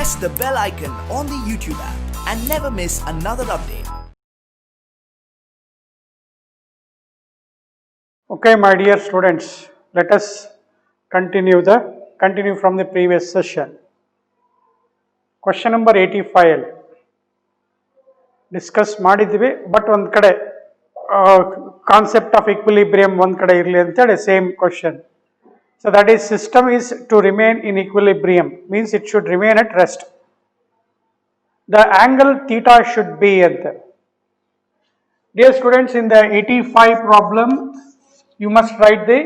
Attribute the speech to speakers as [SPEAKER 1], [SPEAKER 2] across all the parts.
[SPEAKER 1] press the bell icon on the YouTube app and never miss another update.
[SPEAKER 2] Okay, my dear students, let us continue from the previous session. Question number 85 discuss ಮಾಡಿದ್ವಿ, but ಒಂದು ಕಡೆ concept of equilibrium ಒಂದು ಕಡೆ ಇರಲಿ ಅಂತ ಹೇಳಿ same question. So that is, system is to remain in equilibrium, means it should remain at rest. The angle theta should be at the. Dear students, in the 85 problem, you must write the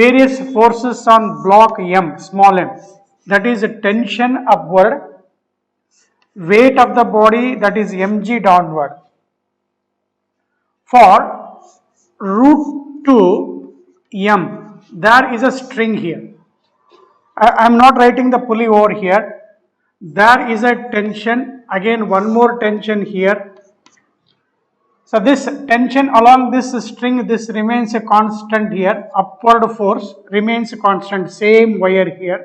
[SPEAKER 2] various forces on block M, small m. That is tension upward, weight of the body, that is mg downward. For root 2 m, there is a string here. I am not writing the pulley over here. There is a tension, again one more tension here. So this tension along this string, this remains a constant here. Upward force remains a constant, same wire here.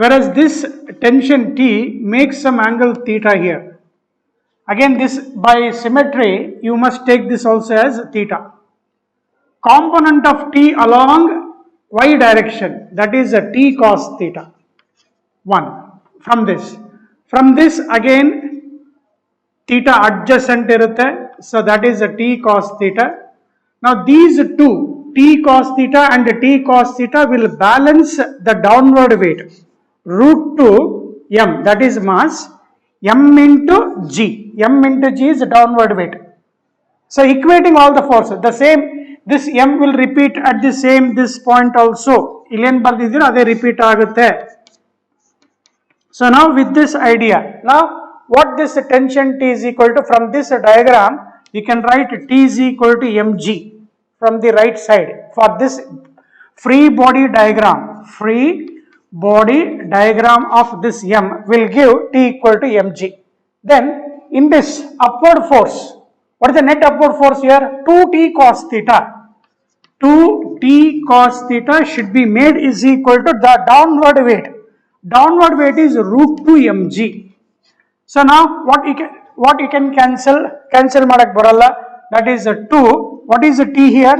[SPEAKER 2] Whereas this tension T makes some angle theta here. Again, this by symmetry, you must take this also as theta. Component of T along y direction, that is a T cos theta. 1 from this again theta adjacent irutte, so that is a T cos theta. Now these two, T cos theta and T cos theta, will balance the downward weight root 2 m, that is mass, m into g. M into g is downward weight. So equating all the forces, the same, this m will repeat at the same this point also. Illen bardidira ade repeat agutte. So now with this idea, now what this tension T is equal to, from this diagram you can write T is equal to mg from the right side. For this free body diagram of this m will give T equal to mg. Then in this upward force, what is the net upward force here? 2t cos theta. 2t cos theta should be made is equal to the downward weight. Downward weight is root 2 mg. So now what you can cancel madak baralla, that is a 2. What is the T here?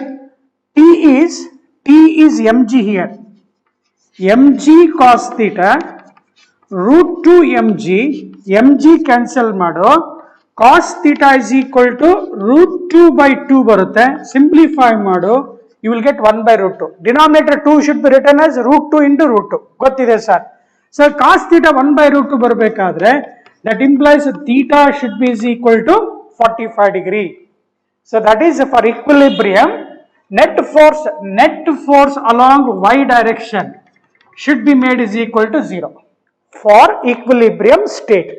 [SPEAKER 2] T is mg here. mg cos theta root 2 mg cancel mado, cos theta is equal to root 2 by 2 barutte. Simplify mado, you will get 1 by root 2. Denominator 2 should be written as root 2 into root 2. Gottide sir. So cos theta 1 by root 2 barbekadre, that implies theta should be is equal to 45 degree. So that is for equilibrium, net force along y direction should be made is equal to 0 for equilibrium state.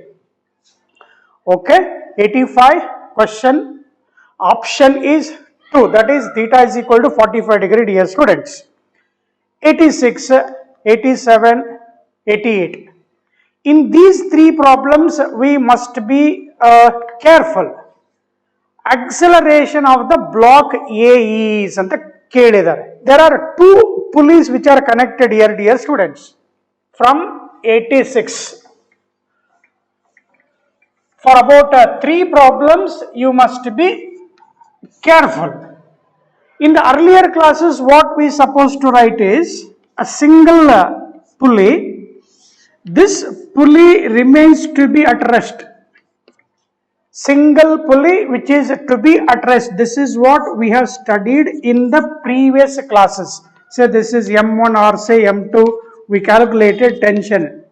[SPEAKER 2] Okay, 85 question, option is 2, that is theta is equal to 45 degree, dear students. 86, 87, 88. In these three problems we must be careful. Acceleration of the block A is anta kelidare. There are two pulleys which are connected here, dear students, from 86. For about 3 problems you must be careful. In the earlier classes, what we supposed to write is a single pulley. This pulley remains to be at rest. Single pulley which is to be at rest. This is what we have studied in the previous classes. So this is M1 or say M2. We calculated tension.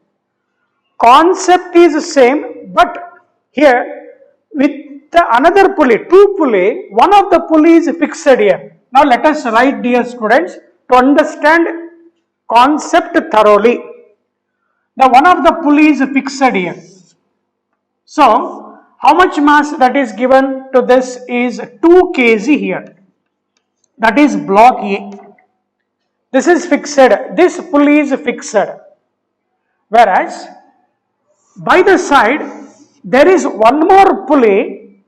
[SPEAKER 2] Concept is the same, but here with the another pulley, 2 pulley, one of the pulley is fixed here. Now let us write, dear students, to understand concept thoroughly. The one of the pulley is fixed here. So how much mass that is given to this is 2 kg here. That is block A. This is fixed. This pulley is fixed. Whereas by the side there is one more pulley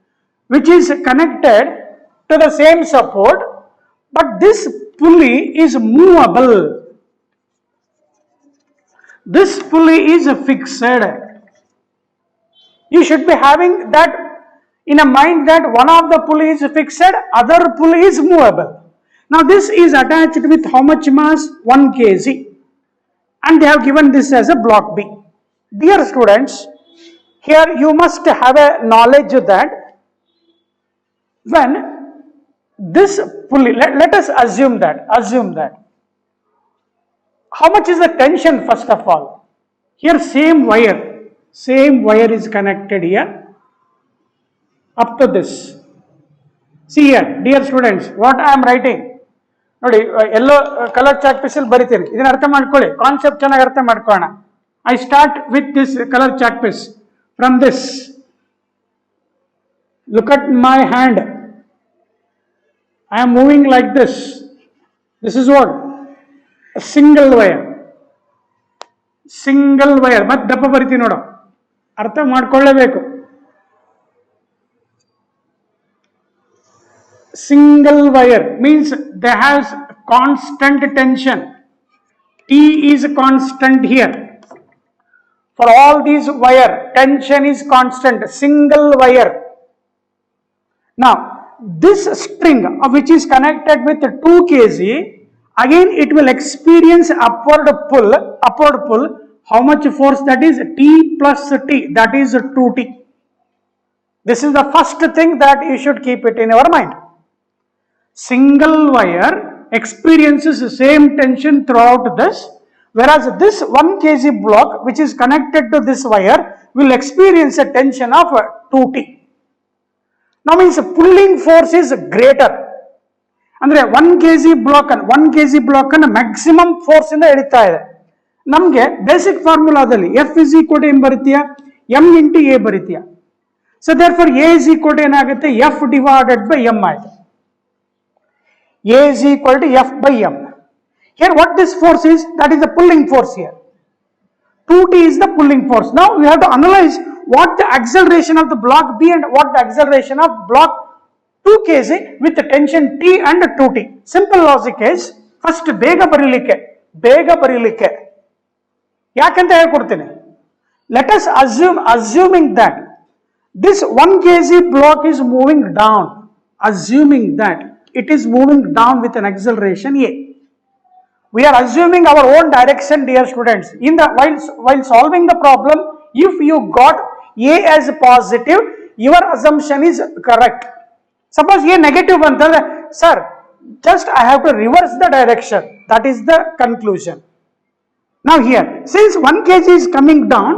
[SPEAKER 2] which is connected to the same support, but this pulley is movable. this pulley is fixed. You should be having that in a mind that one of the pulley is fixed, other pulley is movable. Now this is attached with how much mass? 1 kg, and they have given this as a block B. Dear students, here you must have a knowledge that when this pulley, let us assume that how much is the tension first of all? Here same wire is connected here up to this. See here, dear students, what I am writing. ನೋಡಿ yellow colour chalk pencil ಬರಿತೀನಿ, ಇದನ್ನ ಅರ್ಥ ಮಾಡ್ಕೊಳ್ಳಿ, concept ಚೆನ್ನಾಗಿ ಅರ್ಥ ಮಾಡ್ಕೊಳ್ಳೋಣ. I start with this colour chalk pens. From this, look at my hand. I am moving like this. This is what? A single wire. ಮತ್ತೆ ದಪ್ಪ ಬರಿತೀನಿ ನೋಡು, ಅರ್ಥ ಮಾಡ್ಕೊಳ್ಳೇಬೇಕು. Single wire means they has constant tension. T is constant here. For all these wire, tension is constant. Single wire. Now, this string which is connected with 2 kg, again it will experience upward pull. How much force? That is T plus T, that is 2T. This is the first thing that you should keep it in your mind. Single wire experiences the same tension throughout this, whereas this 1 kg block which is connected to this wire will experience a tension of 2T. Now means pulling force is greater. Andre 1 kg block ಅನ್ನು maximum force ಇಂದ ಎಳಿತಾ ಇದೆ. ನಮಗೆ basic ಫಾರ್ಮುಲಾದಲ್ಲಿ F is equal to ಏನು ಬರುತ್ತೀಯಾ? M into A ಬರುತ್ತೀಯಾ? So therefore A is equal to ಏನಾಗುತ್ತೆ? F divided by M ಆಯ್ತು. A is equal to F by M. Here what this force is? That is the pulling force here. 2T is the pulling force. Now we have to analyze what the acceleration of the block B and what the acceleration of block 2 kg with the tension T and 2T. Simple logic is, first ಬೇಗ ಬರೀಲಿಕ್ಕೆ ಯಾಕಂತ ಹೇಳ್ಕೊಡ್ತೀನಿ. Let us assuming that this 1 kg block is moving down, assuming that it is moving down with an acceleration A. We are assuming our own direction, dear students. In the while solving the problem, if you got A as positive, your assumption is correct. Suppose A negative bantadre, sir, just I have to reverse the direction. That is the conclusion. Now here, since 1 kg is coming down,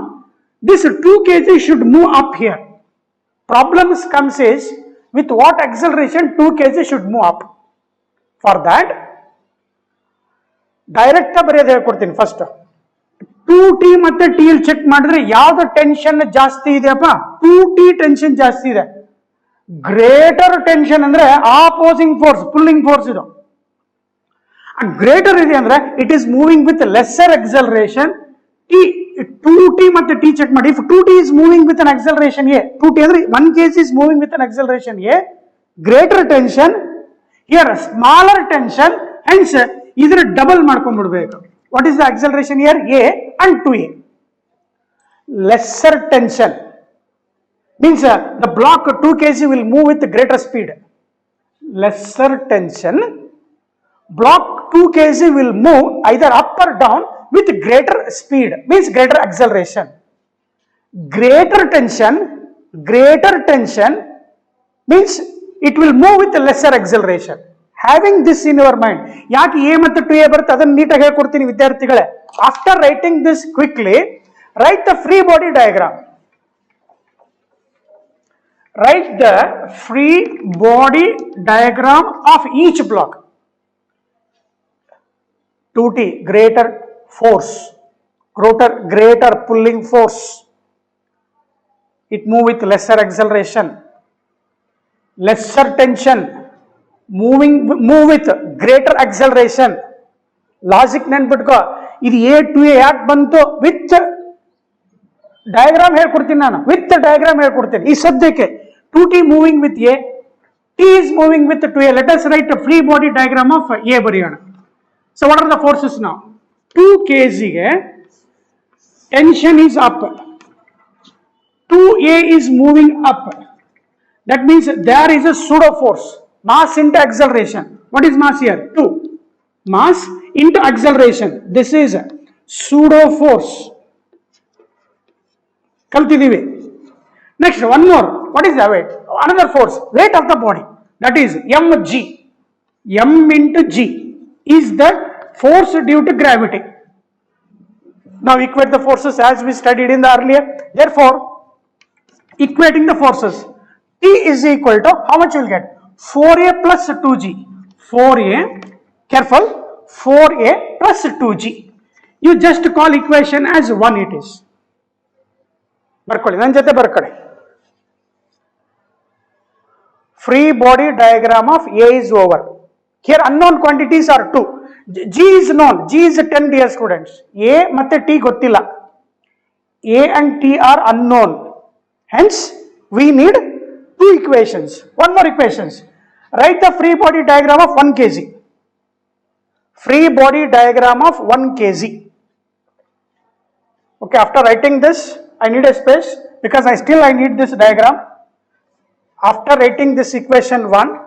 [SPEAKER 2] this 2 kg should move up here. Problems comes is, with what acceleration 2 kg should move up. For that, direct ಬರೆಯೋದು ಹೇಳ್ಕೊಡ್ತೀನಿ. First 2T ಮತ್ತೆ T ಅಲ್ಲಿ check ಮಾಡಿದ್ರೆ ಯಾವ್ದು tension ಜಾಸ್ತಿ ಇದೆಯಪ್ಪ? 2T tension ಜಾಸ್ತಿ ಇದೆ. ಗ್ರೇಟರ್ ಟೆನ್ಷನ್ ಅಂದ್ರೆ ಆಪೋಸಿಂಗ್ ಫೋರ್ಸ್, ಪುಲ್ಲಿಂಗ್ ಫೋರ್ಸ್ ಇದು. ಗ್ರೇಟರ್ ಇದೆ ಅಂದ್ರೆ it is moving with lesser acceleration. 2T ಮತ್ತೆ T ಚೆಕ್ ಮಾಡಿ. If 2T is moving with an acceleration A, 2T ಅಂದ್ರೆ 1 kg is moving with an acceleration A, greater tension, here smaller tension, hence ಇದರ double ಮಾಡ್ಕೊಂಡ್ಬಿಡ್ಬೇಕು. What is the acceleration here? A and 2A. Lesser tension means the block 2 kg will move with greater speed. Lesser tension, block 2 kg will move either up or down with greater speed, means greater acceleration. Greater tension means it will move with lesser acceleration. Having this in your mind, ಯಾಕೆ A ಮತ್ತು 2A ಬರುತ್ತೆ ಅದನ್ನು ನೀಟಾಗಿ ಹೇಳ್ಕೊಡ್ತೀನಿ ವಿದ್ಯಾರ್ಥಿಗಳೇ. After writing this quickly, write the free body diagram. Write the free body diagram of each block. 2T, greater force, greater pulling force. It move with lesser acceleration. Lesser tension, move with greater acceleration. Logic ನೆನ್ಬಿಟ್ಕೋ. ಇದು A to A ಯಾಕೆ ಬಂತು? With diagram ಹೇಳ್ಕೊಡ್ತೀನಿ ನಾನು. With diagram ಹೇಳ್ಕೊಡ್ತೀನಿ. ಈ ಸದ್ಯಕ್ಕೆ 2T moving with A, T is moving with 2A. Let us write a free body diagram of A ಬರೆಯೋಣ. So what are the forces now? 2 kg ಗೆ tension is up, 2A is moving up. That means there is a pseudo force, mass into acceleration. What is mass here? 2. Mass into acceleration. This is pseudo force. Next, one more. What is the weight? Another force, weight of the body. That is mg. M into G is the force due to gravity. Now equate the forces as we studied in the earlier. Therefore, equating the forces, T is equal to, how much you will get? 4A plus 2G. 4A, careful, 4A plus 2G. You just call equation as 1 it is. Barkoli, nan jate barkoli. Free body diagram of A is over. Here unknown quantities are 2. G is known. G is 10 dear students. A matte T gottilla. A and T are unknown. Hence, we need 2 equations. One more equations. Write the free body diagram of 1 kg. Free body diagram of 1 kg. Okay, after writing this, I need a space because I need this diagram. After writing this equation 1,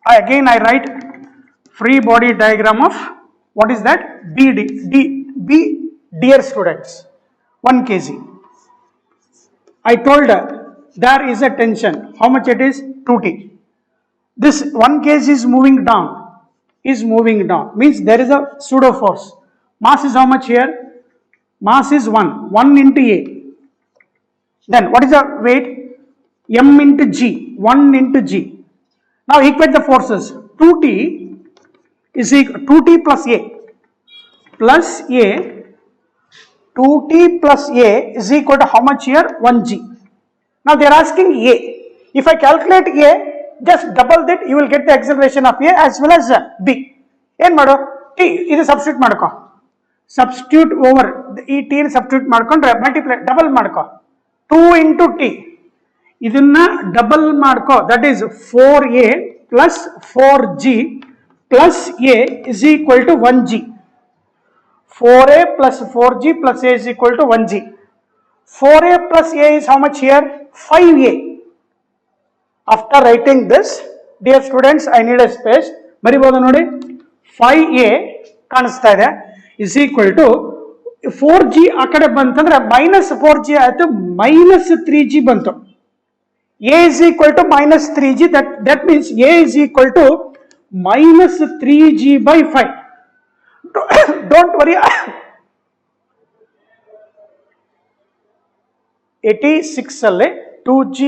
[SPEAKER 2] I write free body diagram of, what is that? B, dear students, 1 kg. I told there is a tension. How much it is? 2T. This 1 kg is moving down. Means there is a pseudo force. Mass is how much here? Mass is 1. 1 into A. Then what is the weight? M into G. 1 into G. Now equate the forces. 2T is equal 2T plus A. Plus A. 2T plus A is equal to how much here? 1G. Now they are asking A. If I calculate A, just double that, you will get the acceleration of A as well as B. Yen mado? T. This substitute madko. Substitute over. E T substitute madkonಡ್ರೆ multiply double madko. 2 into T. Idunna double madko. That is 4A plus 4G plus A is equal to 1G. 4A plus 4G plus A is equal to 1G. 4A plus A is how much here? 5A. After writing this, dear students, I need a space. Mariboda nodi 5A ಕಾಣಿಸ್ತಾ ಇದೆ is equal to 4G ಆ ಕಡೆ ಬಂತಂದ್ರೆ minus 4G ಆಯ್ತು minus 3G ಬಂತು. A is equal to minus 3G, that means A is equal to minus 3G by 5. Don't worry. 86 alle 2G,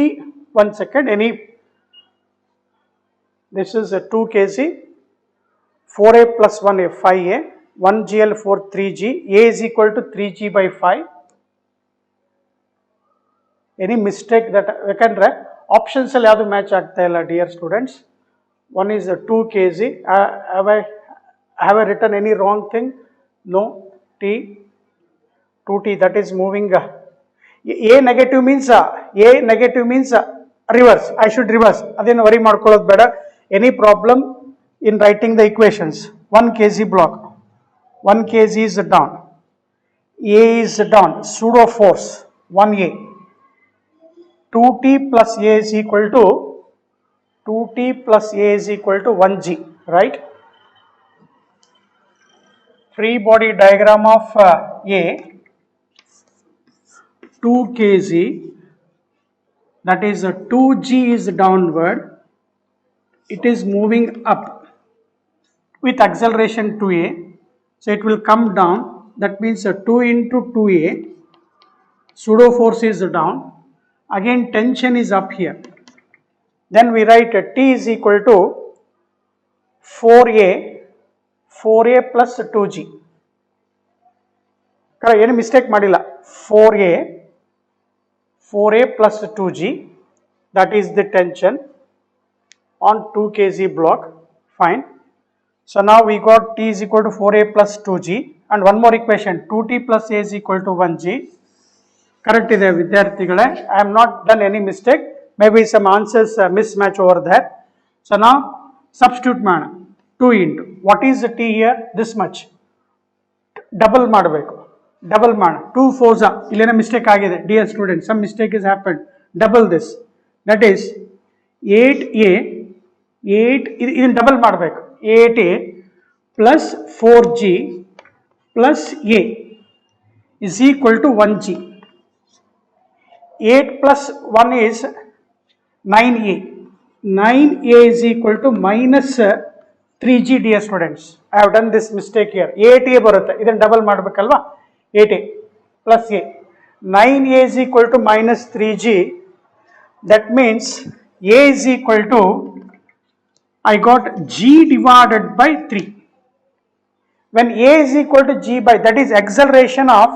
[SPEAKER 2] 1 second, this is a 2 kg, 4A plus 1A, 5A, 1GL 4, 3G, A is equal to 3G by 5. Any mistake that ಯಾಕಂದ್ರೆ options ಅಲ್ಲಿ ಯಾವುದು match ಆಗ್ತಾ ಇಲ್ಲ dear students. One is a 2 kg. Have I written any wrong thing? No. T 2T, that is moving. A negative means reverse. I should reverse. Adenu worry ಮಾಡ್ಕೊಳ್ಳೋದು ಬೇಡ. Any problem in writing the equations? 1 kg block. 1 kg is down. A is down. Pseudo force 1A. 2T plus A is equal to 1G, right? Free body diagram of A, 2 kg, that is 2G is downward, it is moving up with acceleration 2A, so it will come down, that means 2 into 2A, pseudo force is down, again tension is up here, then we write T is equal to 4A plus 2G. Any mistake madilla. 4A plus 2G, that is the tension on 2 kg block. Fine. So now we got T is equal to 4A plus 2G, and one more equation, 2T plus A is equal to 1G. Correct ide vidyarthigale. I am not done any mistake. Maybe some answers mismatch over there. So now substitute mana 2 into what is the T here? This much. Double ಮಾಡಬೇಕು. Double ಮಾಡ 2 4 ಇಲ್ಲೇನೋ mistake ಆಗಿದೆ dear student, some mistake is happen. Double this, that is 8a, 8 ಇದನ್ನು double ಮಾಡಬೇಕು. 8a plus 4g plus a is equal to 1g. 8 plus 1 is 9a. 9a is equal to minus 3g, dear students. I have done this mistake here. 8a ಬರುತ್ತೆ, ಇದನ್ನು double ಮಾಡಬೇಕಲ್ವಾ? 8a plus a. 9a is equal to minus 3g. That means a is equal to, I got g divided by 3. When a is equal to g by, that is acceleration of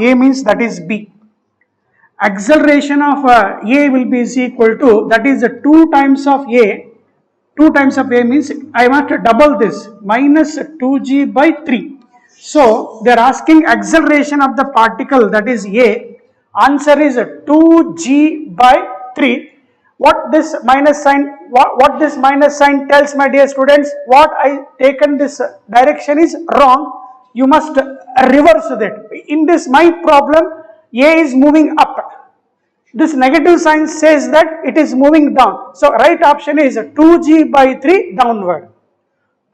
[SPEAKER 2] a means that is b. Acceleration of a will be is equal to, that is 2 times of a. 2 times of a means I want to double this, minus 2g by 3. So they are asking acceleration of the particle, that is a. Answer is 2g by 3. What this minus sign tells, my dear students, what I taken this direction is wrong. You must reverse that. In this my problem, a is moving up. This negative sign says that it is moving down. So right option is 2g by 3 downward.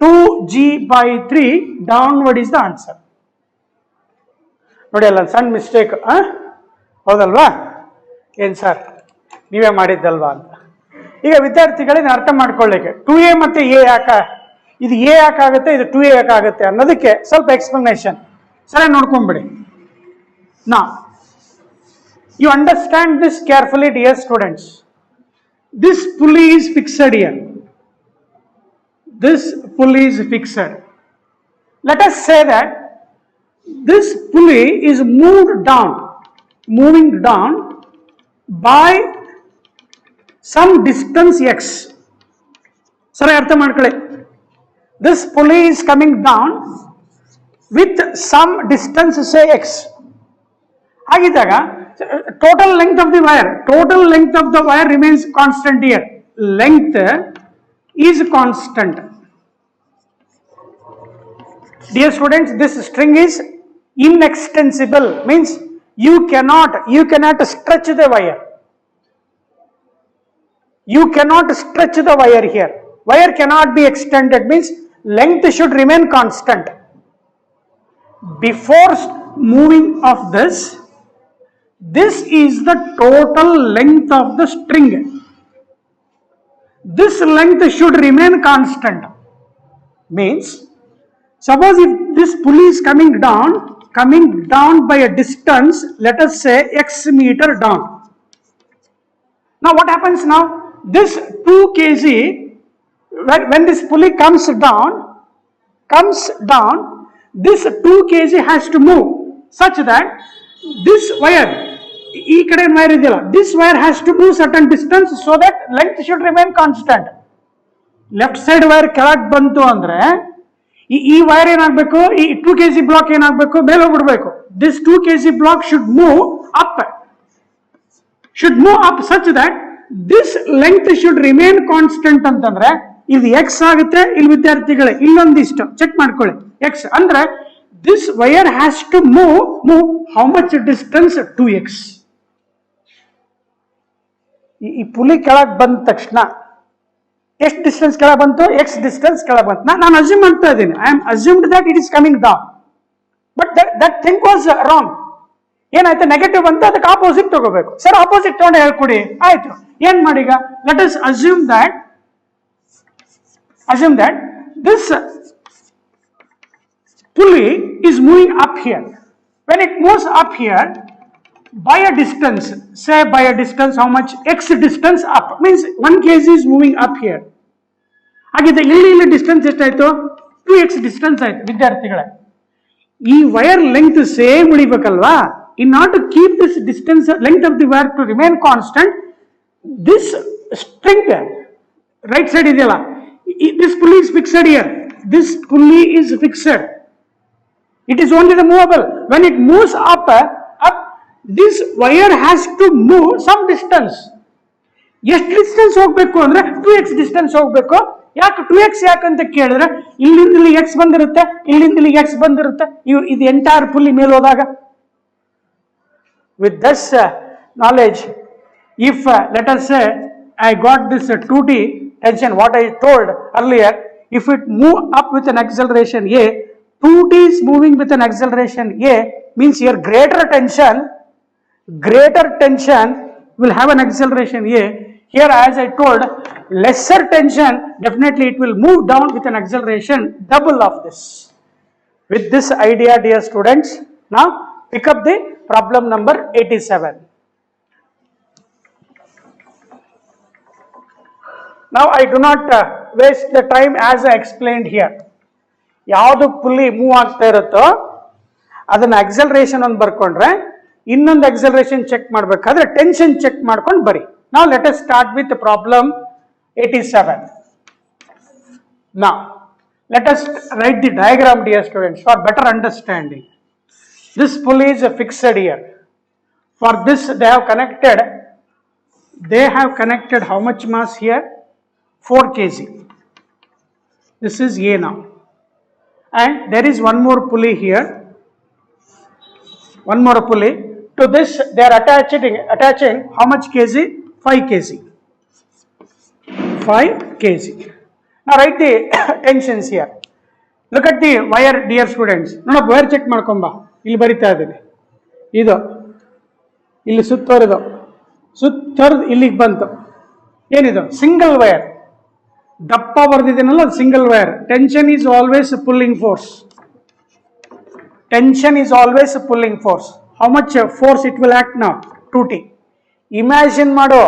[SPEAKER 2] 2g by 3 downward is the answer. ನೋಡಿ ಅಲ್ಲ, ಸಣ್ಣ mistake, ಹೌದಲ್ವಾ? ಏನು sir ನೀವೇ ಮಾಡಿದ್ದಲ್ವಾ ಅಂತ. ಈಗ ವಿದ್ಯಾರ್ಥಿಗಳಿಗೆ ಅರ್ಥ ಮಾಡ್ಕೊಳ್ಳಿಕ್ಕೆ 2a ಮತ್ತು a ಯಾಕೆ, ಇದು a ಯಾಕಾಗುತ್ತೆ, ಇದು 2a ಯಾಕಾಗುತ್ತೆ ಅನ್ನೋದಕ್ಕೆ ಸ್ವಲ್ಪ ಎಕ್ಸ್ಪ್ಲನೇಷನ್ ಸರಿ ನೋಡ್ಕೊಂಡ್ಬಿಡಿ. ನಾ you understand this carefully, dear students. This pulley is fixed here. This pulley is fixed. Let us say that this pulley is moving down by some distance x. Sorry, artha madkole. This pulley is coming down with some distance, say x. Hagidaga total length of the wire remains constant here. Length is constant. Dear students, this string is inextensible, means you cannot stretch the wire. You cannot stretch the wire here. Wire cannot be extended, means length should remain constant. Before moving of this is the total length of the string. This length should remain constant. Means, suppose if this pulley is coming down by a distance, let us say x meter down. Now what happens now? This 2 kg, when this pulley comes down, this 2 kg has to move such that this wire, this wire has to move certain distance so that length should remain constant. Left side wire ಕೆಳಗೆ ಬಂತು ಅಂದ್ರೆ ಈ wire ಏನಾಗಬೇಕು, ಈ 2 kg block ಏನಾಗಬೇಕು, ಮೇಲೆ ಹೋಗ್ಬಿಡ್ಬೇಕು. This 2 kg block should move up such that this length should remain constant ಅಂತಂದ್ರೆ ಇದು x ಆಗುತ್ತೆ. ಇಲ್ಲಿ ವಿದ್ಯಾರ್ಥಿಗಳೇ ಇಲ್ಲೊಂದಿಷ್ಟು ಚೆಕ್ ಮಾಡ್ಕೊಳ್ಳಿ. x ಅಂದ್ರೆ this wire has to move how much distance? 2x. ಈ ಪುಲಿ ಕೆಳಗೆ ಬಂದ ತಕ್ಷಣ ಎಷ್ಟು ಡಿಸ್ಟೆನ್ಸ್ ಕೆಳಗೆ ಬಂತು? x ಡಿಸ್ಟೆನ್ಸ್ ಕೆಳಗೆ ಬಂತು. ನಾನು ಅಸ್ಯೂಮ್ ಮಾಡ್ತಾ ಇದ್ದೀನಿ, I am assumed that it is coming down, but that thing was wrong. ಏನಾಯ್ತು? ನೆಗೆಟಿವ್ ಅಂತ ಅದಕ್ಕೆ ಆಪೋಸಿಟ್ ತಗೋಬೇಕು. ಸರ್ ಆಪೋಸಿಟ್ ತಗೊಂಡು ಹೇಳ್ಕೊಡಿ. ಆಯ್ತು, ಏನ್ ಮಾಡಿ ಈಗ? Let us assume that this pulley is moving up here. When it moves up here by a distance, say by a distance how much? X distance up, means 1 kg is moving up here. ಹಾಗಿದ್ರೆ ಇಲ್ಲಿ distance ಎಷ್ಟಾಯ್ತು? 2x distance ಆಯ್ತು. ವಿದ್ಯಾರ್ಥಿಗಳೇ, ಈ wire length same ಉಳಿಬೇಕಲ್ವಾ? In order to keep this distance, length of the wire to remain constant, this string right side ಇದೆಯಲ್ಲ, this pulley is fixed here. This pulley is fixed. It is only the movable. When it moves up, this wire has to move some distance. ಎಷ್ಟು distance ಹೋಗಬೇಕು ಅಂದ್ರೆ 2x distance ಹೋಗಬೇಕು. ಯಾಕೆ 2x ಯಾಕಂತ ಕೇಳಿದ್ರೆ ಇಲ್ಲಿಂದ ಇಲ್ಲಿ x ಬಂದಿರುತ್ತೆ, ಇಲ್ಲಿಂದ ಇಲ್ಲಿ x ಬಂದಿರುತ್ತೆ, ಇದು ಎಂಟೈರ್ ಫುಲ್ಲಿ ಮೇಲೆ ಹೋದಾಗ. With this knowledge, if let us say I got this 2t tension, what I told earlier, if it move up with an acceleration a, 2t is moving with an acceleration a, means here greater tension will have an acceleration a. Here, as I told, lesser tension, definitely it will move down with an acceleration double of this. With this idea, dear students, now pick up the problem number 87. Now I do not waste the time as I explained here. ಯಾವುದು pulley move ಆಗ್ತಾ ಇರುತ್ತೋ ಅದನ್ನ acceleration ಅಂತ ಬರ್ಕೊಂಡ್ರೆ ಇನ್ನೊಂದು acceleration check ಮಾಡಬೇಕಾದ್ರೆ tension check ಮಾಡ್ಕೊಂಡು ಬರಿ. Now let us start with the problem 87. Now let us write the diagram, dear students, for better understanding. This pulley is fixed here. For this they have connected how much mass here? 4 kg. This is A now. And there is one more pulley here. One more pulley. To this they are attaching how much kg? 5 kg. 5 kg. Now write the tensions here. Look at the wire, dear students. No, wire check ಮಾಡ್ಕೊಂಬ. ಇಲ್ಲಿ ಬರಿತಾ ಇದ್ದೀನಿ. ಇದು ಇಲ್ಲಿ ಸುತ್ತೋರಿದು ಇಲ್ಲಿಗೆ ಬಂತು. ಏನಿದು? Single wire. ದಪ್ಪ ಬರ್ದಿದ್ದೀನಲ್ಲ, single wire. Tension is always pulling force. Tension is always a pulling force. How much force it will act now? 2t. Imagine ಮಾಡು,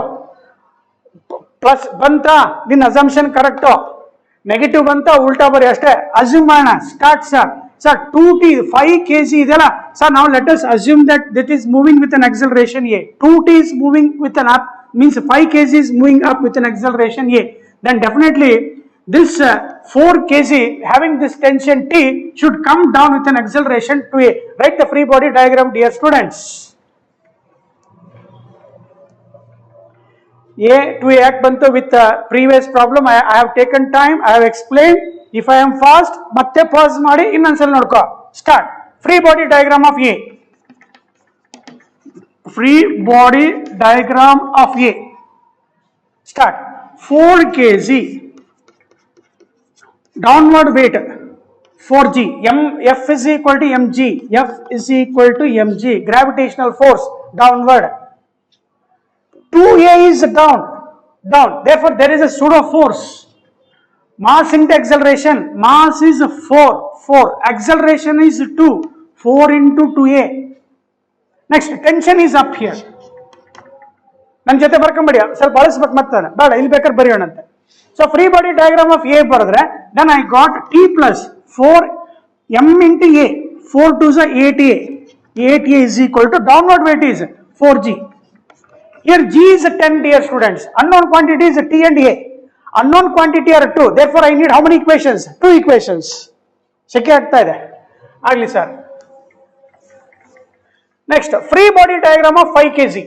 [SPEAKER 2] ಪ್ಲಸ್ ಬಂತ ನಿನ್ನ ಅಸಂಪ್ಷನ್ ಕರೆಕ್ಟ್, ನೆಗೆಟಿವ್ ಬಂತ ಉಲ್ಟಾ ಬರಿ ಅಷ್ಟೇ. ಅಸ್ಯೂಮ್ ಮಾಡೋಣ. Start sir. 2t 5 kg ಇದೆಲ್ಲ sir. ನಾವು let us assume that is moving with an acceleration a. 2t is moving with an up, means 5 kg is moving up with an acceleration a. Then definitely this 4 kg having this tension T should come down with an acceleration to A. Write the free body diagram, dear students. A to A act bantu with the previous problem. I have taken time, I have explained. If I am fast, ಮತ್ತೆ pause ಮಾಡಿ ಇನ್ನೊಂದ್ಸಲ ನೋಡ್ಕೋ. Start. Free body diagram of A. Free body diagram of A. Start. 4 kg. Downward weight 4g. F is equal to mg. F is equal to mg. Gravitational force downward. 2a is down. Therefore, there is a pseudo force. Mass into acceleration. Mass is 4. Acceleration is 2. 4 into 2a. Next, tension is up here. ನನ್ನ ಜೊತೆ ಬರ್ಕೊಂಬೇಡಿ, ಸ್ವಲ್ಪ ಬಳಸ್ಬೇಕು ಮತ್ತೆ ಬೇಡ, ಇಲ್ಲಿ ಬೇಕಾದ್ರೆ ಬರೆಯೋಣಂತೆ. So free body diagram of A ಬರೆದ್ರೆ then I got T plus 4 m into A. 4 to the 8A. 8A is equal to downward weight is 4g. Here G is 10, dear students. Unknown quantity is T and A. Unknown quantity are 2. Therefore I need how many equations? 2 equations. ಶೆಕೆ ಆಗ್ತಾ ಇದೆ. ಆಗಲಿ sir. Next, free body diagram of 5 kg.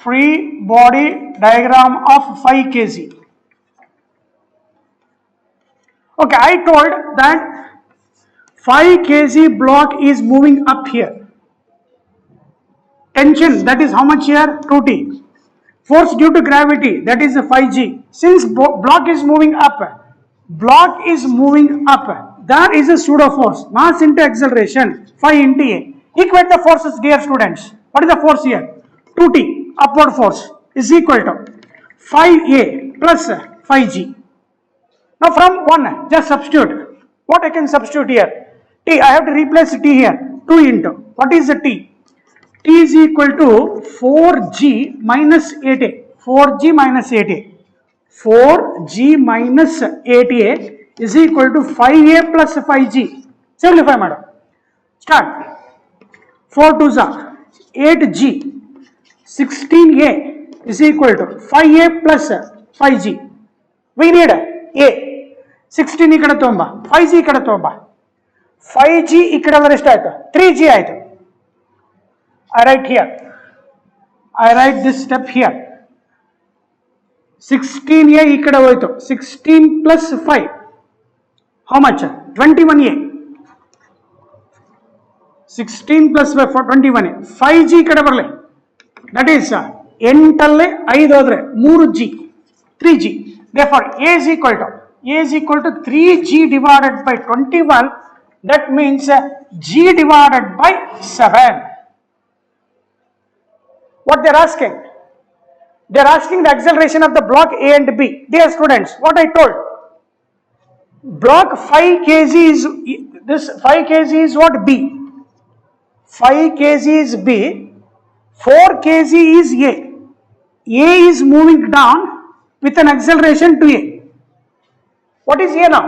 [SPEAKER 2] Free body diagram of 5 kg. Okay, I told that 5 kg block is moving up here. Tension, that is how much here? 2t. Force due to gravity, that is 5g. Since block is moving up, there is a pseudo force. Mass into acceleration, 5 into A. Equate the forces, dear students. What is the force here? 2t. Upward force is equal to 5a plus 5g. Now from 1, just substitute. What I can substitute here? T, I have to replace T here. 2 into, what is the T? T is equal to 4g minus 8a. 4g minus 8a. 4g minus 8a is equal to 5a plus 5g. Simplify madam. Start. 4 to 8g. 16a is equal to 5a plus 5g. We need a. 16 ಈ ಕಡೆ ತಗೊಂಬ, 5g ಈ ಕಡೆ ತಗೊಂಬ. 5g ಈ ಕಡೆ ಅಂದ್ರೆ ಎಷ್ಟಾಯ್ತು? 3g ಆಯ್ತು. I write this step here. 16A ಈ ಕಡೆ ಹೋಯ್ತು. 16 plus 5 how much? 21A. 16 plus 5 for 21A. 5G ಈ ಕಡೆ ಬರಲಿ, that is 8 5 ಹೋದ್ರೆ 3G 3G. therefore A is equal to 3G divided by 21. that means G divided by 7. what they are asking? They are asking the acceleration of the block A and B. Dear students, what I told, block 5 kg is this 5 kg is what? B. 5 kg is B, 4 kg is A. A is moving down with an acceleration to A. What is A now?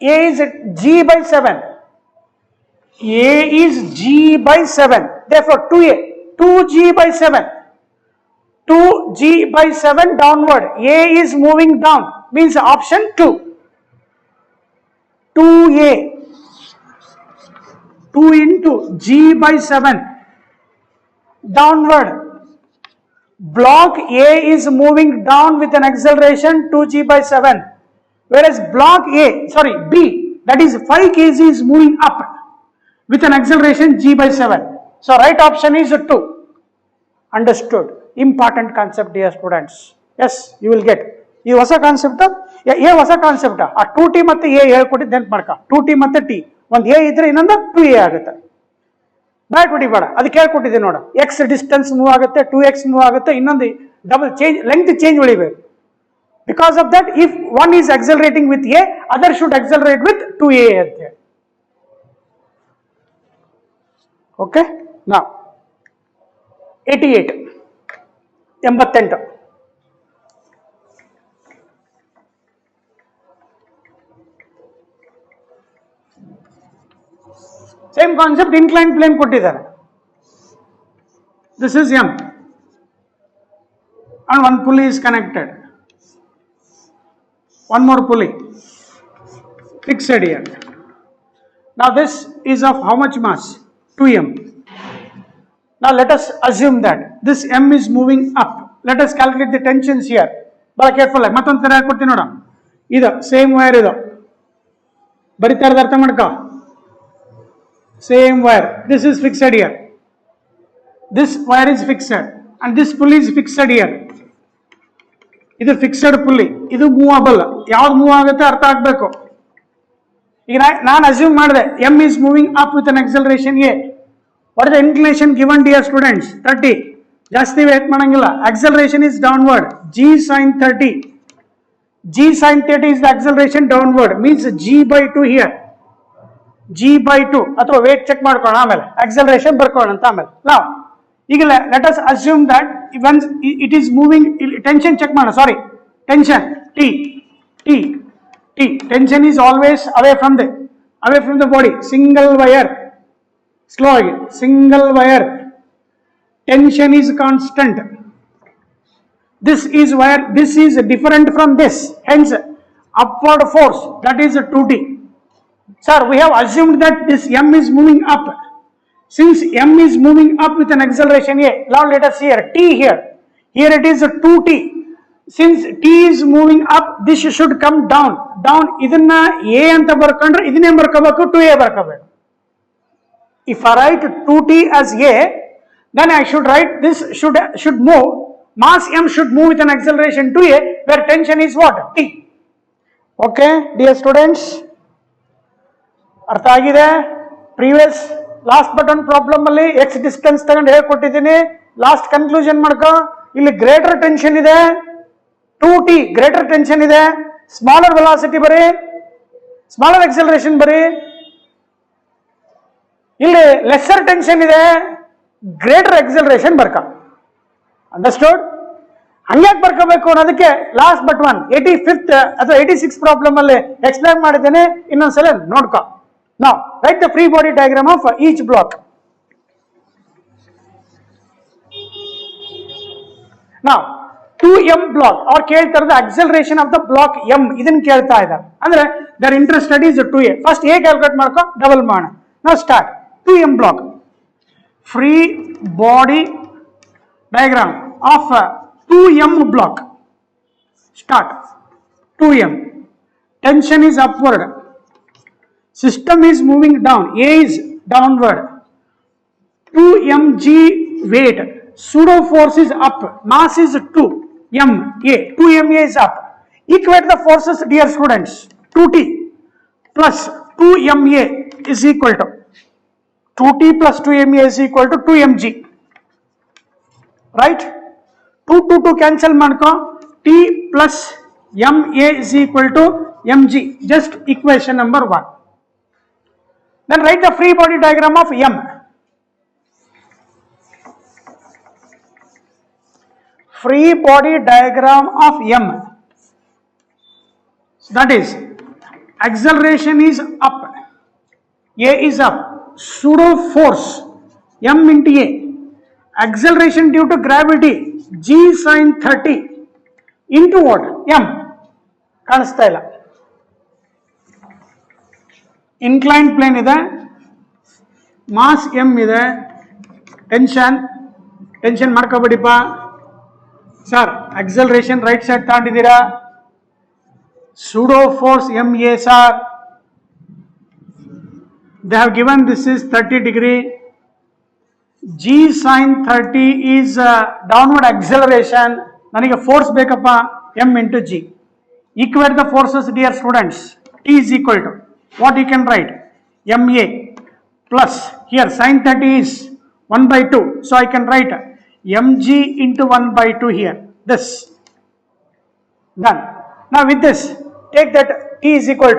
[SPEAKER 2] A is G by 7. A is G by 7. Therefore 2A, 2G by 7. 2G by 7 downward. A is moving down, means option 2. 2A, 2 into G by 7 downward. Block A is moving down with an acceleration 2G by 7, whereas block B, that is 5 kg is moving up with an acceleration G by 7. So right option is 2. Understood? Important concept, dear students. Yes, you will get. ಈ ಹೊಸ concept A ಹೊಸ concept. ಆ 2T ಮತ್ತೆ A ಹೇಳ್ಕೊಟ್ಟಿದ್ದು ನೆನ್ಪು ಮಾಡ್ಕ. 2T ಮತ್ತೆ T, ಒಂದು ಎ ಇದ್ರೆ ಇನ್ನೊಂದು 2A ಆಗುತ್ತೆ. ಬ್ಯಾಟ್ ಹೊಡಿಬೇಡ, ಅದಕ್ಕೆ ಹೇಳ್ಕೊಟ್ಟಿದ್ದೀನಿ ನೋಡ. ಎಕ್ಸ್ ಡಿಸ್ಟೆನ್ಸ್ ಮೂವ್ ಆಗುತ್ತೆ, 2x ಮೂವ್ ಆಗುತ್ತೆ, ಇನ್ನೊಂದು ಡಬಲ್ ಚೇಂಜ್, ಲೆಂತ್ ಚೇಂಜ್ ಉಳಿಬೇಕು. Because of that if one is accelerating with A, other should accelerate with 2A ಅಂತ ಹೇಳಿ. ಓಕೆ, ನಾ 88 88. ಸೇಮ್ ಕಾನ್ಸೆಪ್ಟ್, ಇನ್ಕ್ಲೈನ್ ಪ್ಲೇನ್ ಕೊಟ್ಟಿದ್ದಾರೆ. This is M and one pulley is connected. One more pulley fixed here. Now this is of how much mass? 2M. Now let us assume that this M is moving up. Let us calculate the tensions here. But careful ಆಗಿ ಮತ್ತೊಂದು ತರ ಕೊಡ್ತೀನಿ ನೋಡ. ಇದು same wire, ಇದು ಬರಿತಾ ಇರೋದು ಅರ್ಥ ಮಾಡ್ಕೋ. Same wire. This is fixed here. This wire is fixed and this pulley is fixed here. ಇದು ಫಿಕ್ಸ್ಡ್ pulley, ಇದು ಮೂವಬಲ್. ಯಾವ್ದು ಮೂವ್ ಆಗುತ್ತೆ ಅರ್ಥ ಆಗ್ಬೇಕು. ಈಗ ನಾನು ಅಸ್ಯೂಮ್ ಮಾಡಿದೆ M is moving up with an acceleration A. What is the inclination given, dear students? 30. ಜಾಸ್ತಿ ವೇಟ್ ಮಾಡಂಗಿಲ್ಲ. Acceleration is downward. G sin 30. G sin 30 is the acceleration downward, means G by 2 here. G by 2 ಅಥವಾ weight check ಮಾಡ್ಕೋಣ, ಆಮೇಲೆ acceleration ಬರ್ಕೋಣ ಅಂತ ಆಮೇಲೆ. ನಾವು ಈಗ let us assume that once it is moving, tension check ಮಾಡೋಣ. Sorry, tension T tension is always away from the body. Single wire, slow again, single wire, tension is constant. This is wire, this is different from this, hence upward force, that is 2T. Sir, we have assumed that this M is moving up. Since M is moving up with an acceleration A, now let us see here T here. Here it is 2T. Since T is moving up, this should come down. ಇದನ್ನ A ಅಂತ ಬರ್ಕೊಂಡ್ರೆ ಇದನ್ನೇ ಬರ್ಕೋಬೇಕು, 2A ಬರ್ಕೋಬೇಕು. If I write 2T as A, then I should write this should move. Mass M should move with an acceleration 2A, where tension is what? T. Okay, dear students. ಅರ್ಥ ಆಗಿದೆ? Previous last button problem ಅಲ್ಲಿ X distance ತಗೊಂಡು ಹೇಳ್ಕೊಟ್ಟಿದ್ದೀನಿ. Last conclusion ಮಾಡ್ಕೊ. ಇಲ್ಲಿ greater tension ಇದೆ, 2T greater tension ಇದೆ, smaller velocity ಬರೀ, smaller acceleration ಬರೀ. ಇಲ್ಲಿ ಲೆಸ್ಸರ್ ಟೆನ್ಷನ್ ಇದೆ, ಗ್ರೇಟರ್ ಎಕ್ಸಲರೇಷನ್ ಬರ್ಕ. ಅಂಡರ್ಸ್ಟೂಡ್? ಹಂಗ್ಯಾಕೆ ಬರ್ಕೋಬೇಕು ಅನ್ನೋದಕ್ಕೆ ಲಾಸ್ಟ್ ಬಟ್ 85th ಅಥವಾ 86 ಪ್ರಾಬ್ಲಮ್ ಅಲ್ಲಿ ಎಕ್ಸ್ಪ್ಲೈನ್ ಮಾಡಿದ್ದೇನೆ. ಇನ್ನೊಂದ್ಸಲ ನೋಡ್ಕೊ. Now write the free body diagram of each block. Now 2M block or ಕೇಳ್ತಾ ಇರೋದು acceleration of the block M, ಇದನ್ನ ಕೇಳ್ತಾ ಇದ್ದಾರೆ. ಅಂದ್ರೆ their interested is 2A. First A calculate ಮಾಡ್ಕೊ, ಡಬಲ್ ಮಾಡೋಣ. Now start 2M block. Free body diagram of 2M block. Start. 2m. Tension is upward. System is moving down. A is downward. 2mg weight. Pseudo force is up. Mass is 2ma. 2ma is up. Equate the forces, dear students. 2t plus 2ma is equal to 2t plus 2ma is equal to 2mg. Right? 2 cancel manko. T plus ma is equal to mg. Just equation number 1. Then write the free body diagram of m. Free body diagram of m. So that is, acceleration is up. A is up. Pseudo force m into a. Acceleration due to gravity g sin 30 into what? M. ಕಾಣಿಸ್ತಾ ಇಲ್ಲ. Incline plane ಇದೆ, mass M ಇದೆ, tension ಮಾಡ್ಕೋಬೇಡಿಪ್ಪ sir. Acceleration right side ತಗೊಂಡಿದ್ದೀರಾ. Pseudo force ma sir. They have given this is 30 degree. G sin 30 is downward acceleration. ನನಗೆ force ಬೇಕಪ್ಪ, m into g. Equate the forces, dear students. T is equal to what you can write? ma plus here sin 30 is 1 by 2. So I can write mg into 1 by 2 here. This. Done. Now with this, take that T is equal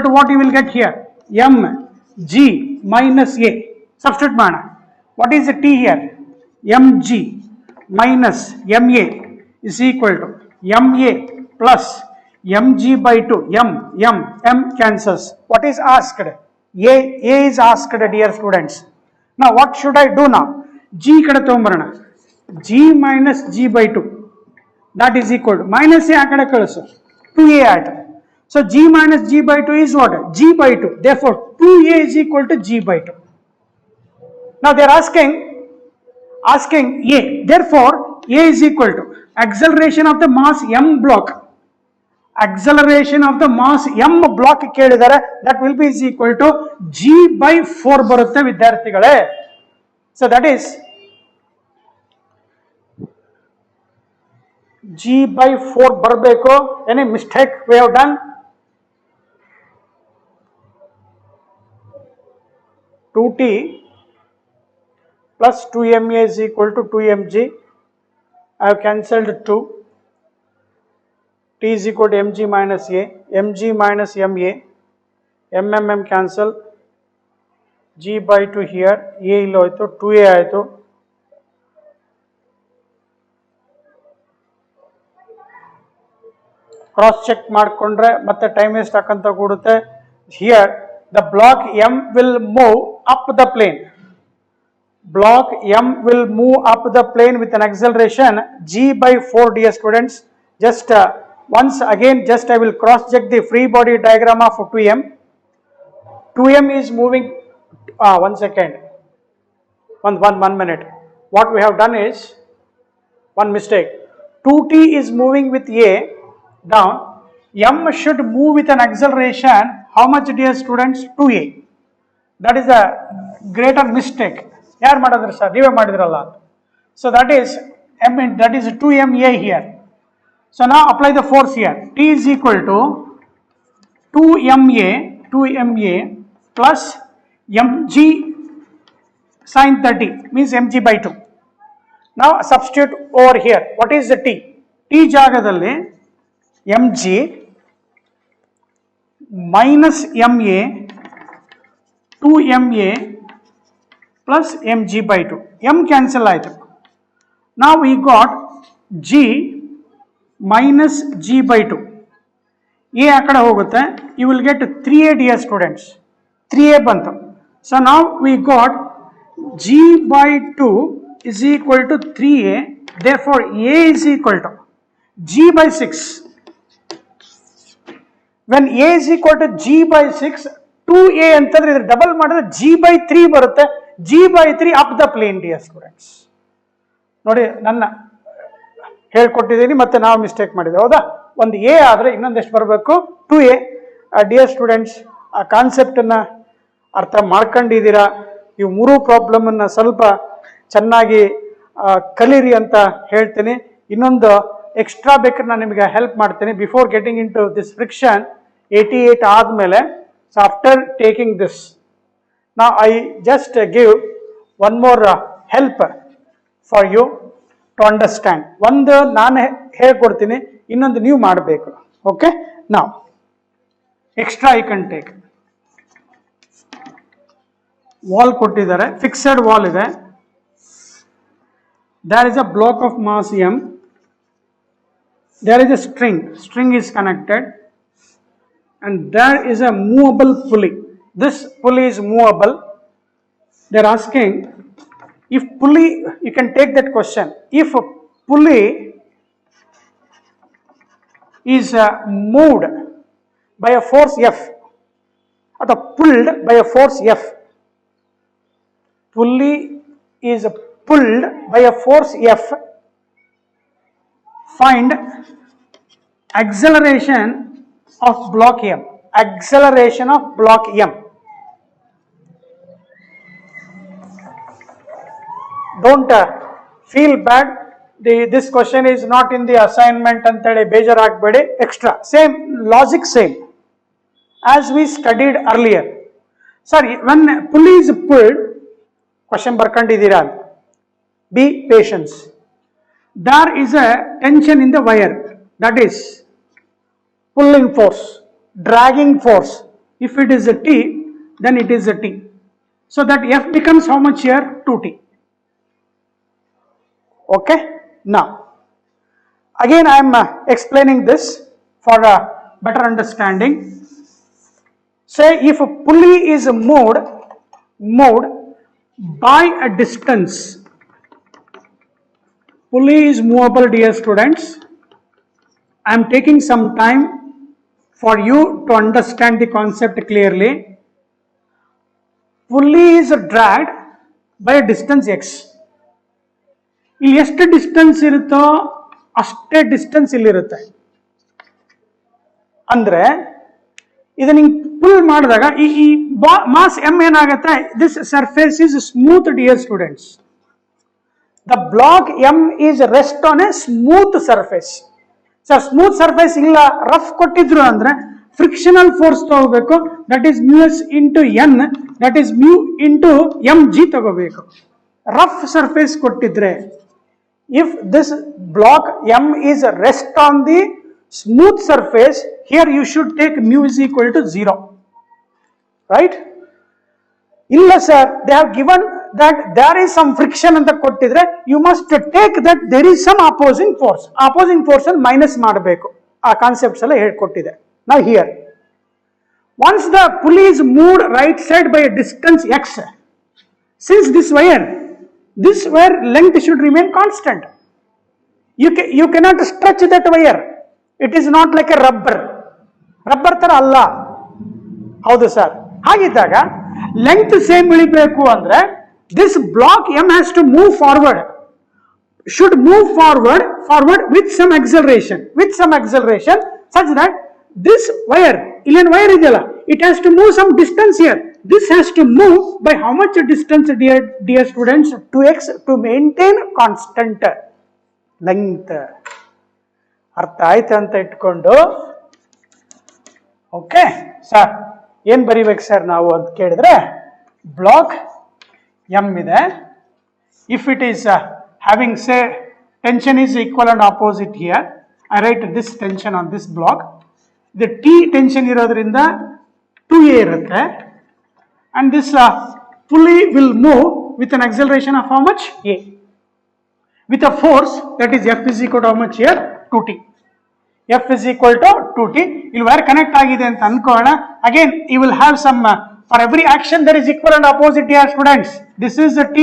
[SPEAKER 2] to what you will get here? mg minus a. Substitute mana. What is the T here? mg minus ma is equal to ma plus mg by 2. M cancels. What is asked? A is asked, dear students. Now what should I do now? G kada tombarana. G minus g by 2. That is equal to minus a akade kalasu 2a aayta. So g minus g by 2 is what? G by 2. Therefore 2a is equal to g by 2. Now they are asking a. Therefore a is equal to acceleration of the mass m block. Acceleration of the mass m block ಕೇಳಿದರೆ that will be is equal to g by 4 ಬರುತ್ತೆ ವಿದ್ಯಾರ್ಥಿಗಳೇ. So that is g by 4 ಬರಬೇಕು. Any mistake we have done? 2t plus 2ma is equal to 2mg. I have cancelled 2. T is equal to mg minus a. Mg minus ma. M cancel. G by 2 here. A illo hoytu. 2a ಆಯಿತು. Cross check ಮಾಡಿಕೊಂಡ್ರೆ ಮತ್ತೆ time waste ಹಾಕಂತ ಕೂಡುತ್ತೆ. Here the block m will move up the plane. Block m will move up the plane with an acceleration g by 4, dear students. Just once again, I will cross check the free body diagram of 2m. 2m is moving. One second. One minute. What we have done is one mistake. 2t is moving with a down. M should move with an acceleration. How much, dear students? 2a. That is a greater mistake. ಯಾರು ಮಾಡಿದ್ರಿ sir? ನೀವೇ ಮಾಡಿದ್ರಲ್ಲ. So that is 2ma here. So now apply the force here. T is equal to 2ma plus mg sin 30 means mg by 2. Now substitute over here. What is the T? T ಜಾಗದಲ್ಲಿ mg minus ma 2ma plus mg by 2. M cancel ಆಯಿತು. Now we got g minus g by 2. A ಆ ಕಡೆ ಹೋಗುತ್ತೆ. You will get 3a, dear students. 3a ಬಂತು. So now we got g by 2 is equal to 3a. Therefore a is equal to g by 6. When a is equal to g by 6, 2a ಅಂತಂದ್ರೆ ಇದು double ಮಾಡಿದ್ರೆ g by 3 ಬರುತ್ತೆ. g by 3 up the plane, dear students. ನೋಡಿ, ನನ್ನ ಹೇಳ್ಕೊಟ್ಟಿದ್ದೀನಿ ಮತ್ತೆ ನಾವು mistake ಮಾಡಿದ್ವಿ ಹೌದಾ. ಒಂದು ಎ ಆದರೆ ಇನ್ನೊಂದೆಷ್ಟು ಬರಬೇಕು 2a. ಡಿಯರ್ ಸ್ಟೂಡೆಂಟ್ಸ್, ಆ ಕಾನ್ಸೆಪ್ಟನ್ನು ಅರ್ಥ ಮಾಡ್ಕೊಂಡಿದ್ದೀರಾ? ಇವು ಮೂರು ಪ್ರಾಬ್ಲಮನ್ನು ಸ್ವಲ್ಪ ಚೆನ್ನಾಗಿ ಕಲೀರಿ ಅಂತ ಹೇಳ್ತೀನಿ. ಇನ್ನೊಂದು ಎಕ್ಸ್ಟ್ರಾ ಬೇಕಾದ್ರೆ ನಾನು ನಿಮಗೆ ಹೆಲ್ಪ್ ಮಾಡ್ತೀನಿ. Before getting into this friction 88 ಆದಮೇಲೆ, ಸೊ ಆಫ್ಟರ್ ಟೇಕಿಂಗ್ ದಿಸ್ ನಾ I just give one more help for you to understand. ಒಂದು ನಾನು ಹೇಳ್ಕೊಡ್ತೀನಿ, ಇನ್ನೊಂದು ನೀವು ಮಾಡಬೇಕು. ಓಕೆ, ನಾವು extra I can take. Wall ಕೊಟ್ಟಿದ್ದಾರೆ, ಫಿಕ್ಸೆಡ್ ವಾಲ್ ಇದೆ. There is a block of mass m. There is a string. String is connected, and there is a movable pulley. This pulley is movable. They are asking if pulley. You can take that question. If a pulley is moved by a force F, or pulled by a force F. Pulley is pulled by a force F. Find acceleration of block M. Acceleration of block M. Don't feel bad. This question is not in the assignment anteli ಬೇಜಾರಾಗಬೇಡಿ. Extra same logic, same as we studied earlier. Sorry, when pulley is pulled, question ಬರ್ಕೊಂಡಿದ್ದೀರಾ? Be patient. There is a tension in the wire, that is pulling force, dragging force. If it is a T, then it is a T. So that F becomes how much here? 2T. Okay, now again I am explaining this for a better understanding. Say if a pulley is moved by a distance. Pulley is movable, dear students. I am taking some time for you to understand the concept clearly. Pulley is dragged by a distance x. ಇಲ್ಲಿ ಎಷ್ಟು distance ಇರುತ್ತೋ ಅಷ್ಟೇ distance ಇಲ್ಲಿರುತ್ತೆ. ಅಂದ್ರೆ ಇದನ್ನ full ಮಾಡಿದಾಗ ಈ mass m ಏನಾಗುತ್ತೆ? This surface is smooth, dear students. The block M is rest on a smooth surface. So smooth surface ಇಲ್ಲ, ರಫ್ ಕೊಟ್ಟಿದ್ರು ಅಂದ್ರೆ ಫ್ರಿಕ್ಷನಲ್ ಫೋರ್ಸ್ ತಗೋಬೇಕು. That is mu s into n, that is mu into mg ತಗೋಬೇಕು. Rough surface ಕೊಟ್ಟಿದ್ರೆ, if this block M is rest on the smooth surface, here you should take mu is equal to 0. Right? Illa sir, they have given that there is some friction anta kottidre, you must take that there is some opposing force. Opposing force and minus ಮಾಡಬೇಕು. ಆ concepts ಎಲ್ಲ ಹೇಳ್ಕೊಟ್ಟಿದೆ. Now here, once the pulley is moved right side by a distance x, since this wire length should remain constant. You cannot stretch that wire. It is not like a rubber ತರ ಅಲ್ಲ. ಹೌದು sir. ಹಾಗಿದ್ದಾಗ length same ಇಳಿಬೇಕು ಅಂದ್ರೆ this block M has to move forward, should move forward with some acceleration such that this wire, illen wire idella, it has to move some distance here. This has to move by how much distance, dear students? 2x, to maintain constant length. ಅರ್ಥ ಆಯ್ತು ಅಂತ ಇಟ್ಕೊಂಡು, okay sir ಏನ್ ಬರಿಬೇಕು sir ನಾವು ಅಂತ ಕೇಳಿದ್ರೆ, block M ಇದೆ. If it is having, say, tension is equal and opposite here, I write this tension on this block. The T tension ಇರೋದ್ರಿಂದ 2a ಇರುತ್ತೆ, and this pulley will move with an acceleration of how much? A, with a force that is F is equal to how much here? 2T. F is equal to 2T. ಇಲ್ಲಿ wire connect ಆಗಿದೆ ಅಂತ ಅನ್ಕೋಣ. Again you will have some for every action there is equal and opposite here, students. This is a T,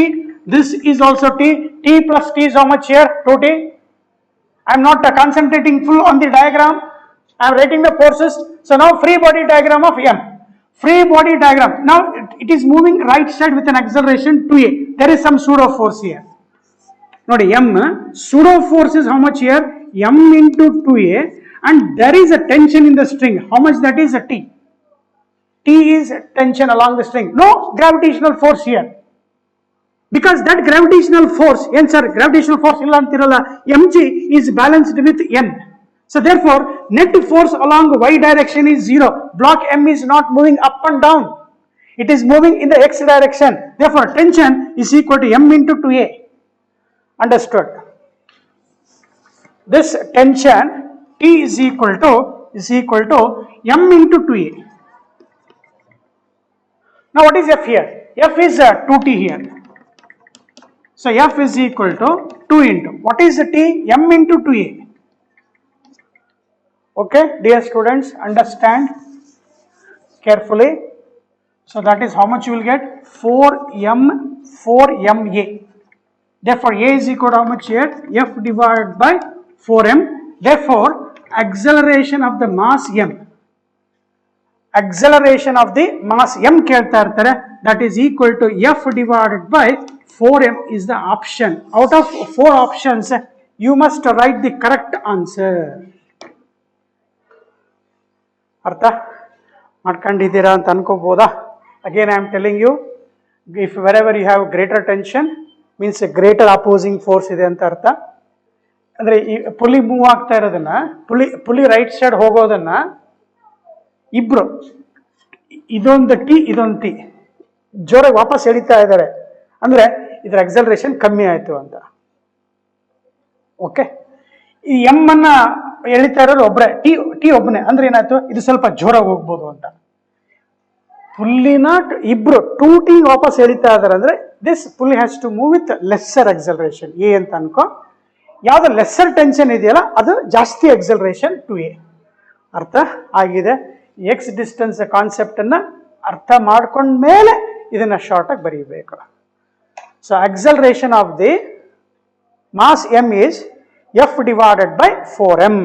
[SPEAKER 2] this is also T. T plus T is how much here? 2T. I am not concentrating full on the diagram. I am writing the forces. So now free body diagram of M. Free body diagram. Now it is moving right side with an acceleration 2a. There is some pseudo force here. ನೋಡಿ m pseudo force is how much here? m into 2a, and there is a tension in the string. How much that is? A t. T is tension along the string. No gravitational force here. Because that gravitational force, sir, gravitational force illa antiralla, mg is balanced with n. So therefore, net force along y direction is 0. Block m is not moving up and down. It is moving in the x direction. Therefore, tension is equal to m into 2a. Understood? This tension T is equal to m into 2a. Now what is F here? F is 2t here. So F is equal to 2 into, what is the T? M into 2a. Okay, dear students, understand carefully. So that is how much you will get? 4ma. Therefore, A is equal to how much here? F divided by 4m. Therefore, acceleration of the mass m. Acceleration of the mass m kelta irtare, that is equal to F divided by 4m is the option. Out of 4 options, you must write the correct answer. ಅರ್ಥ ಮಾಡ್ಕೊಂಡಿದ್ದೀರಾ ಅಂತ ಅನ್ಕೋಬೋದಾ? Again, I am telling you, if wherever you have greater tension, means a greater opposing force ಇದೆ ಅಂತ ಅರ್ಥ. ಅಂದ್ರೆ ಈ ಪುಲಿ move ಆಗ್ತಾ ಇರೋದನ್ನ, ಪುಲಿ ರೈಟ್ ಸೈಡ್ ಹೋಗೋದನ್ನ ಇಬ್ರು, ಇದೊಂದು ಟಿ ಇದೊಂದು ಟಿ ಜೋರಾಗಿ ವಾಪಸ್ ಎಳಿತಾ ಇದ್ದಾರೆ ಅಂದ್ರೆ ಇದರ ಎಕ್ಸಲರೇಷನ್ ಕಮ್ಮಿ ಆಯ್ತು ಅಂತ. ಓಕೆ, ಈ ಎಂ ಅನ್ನ ಎಳಿತಾ ಇರೋರು ಒಬ್ರೆ, ಟಿ ಒಬ್ಬನೇ ಅಂದ್ರೆ ಏನಾಯ್ತು, ಇದು ಸ್ವಲ್ಪ ಜೋರಾಗಿ ಹೋಗ್ಬೋದು ಅಂತ. ಪುಲ್ಲಿನ ಇಬ್ರು 2t ವಾಪಸ್ ಎಳಿತಾ ಇದಾರೆ ಅಂದ್ರೆ this pulley has to move with lesser acceleration a ಅಂತ ಅನ್ಕೋ. ಯಾವ್ದು ಲೆಸ್ಸರ್ ಟೆನ್ಷನ್ ಇದೆಯಲ್ಲ ಅದು ಜಾಸ್ತಿ ಎಕ್ಸಲರೇಷನ್ 2a. ಅರ್ಥ ಆಗಿದೆ? ಎಕ್ಸ್ ಡಿಸ್ಟೆನ್ಸ್ ಕಾನ್ಸೆಪ್ಟ್ ಅನ್ನ ಅರ್ಥ ಮಾಡ್ಕೊಂಡ್ಮೇಲೆ ಇದನ್ನ ಶಾರ್ಟ್ ಆಗಿ ಬರೀಬೇಕು. So acceleration of the mass m is F divided by 4m.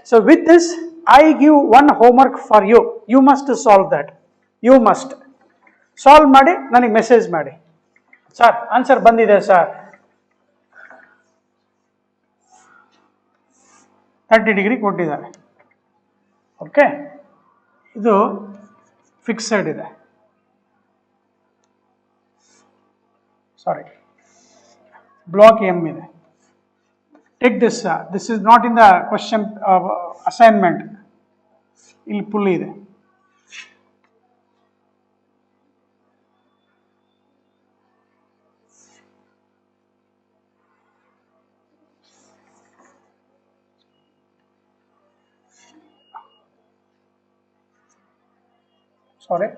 [SPEAKER 2] So with this, I give one homework for you. You must solve that. You must solve ಮಾಡಿ ನನಗೆ message ಮಾಡಿ, sir answer ಬಂದಿದೆ sir. 30 degree ಕೊಟ್ಟಿದ್ದಾರೆ. Okay, ಇದು fixed ಇದೆ. ಸಾರಿ, block M ಇದೆ. Take this. This is not in the question assignment. ಇಲ್ಲಿ pulley ಇದೆ. Sorry.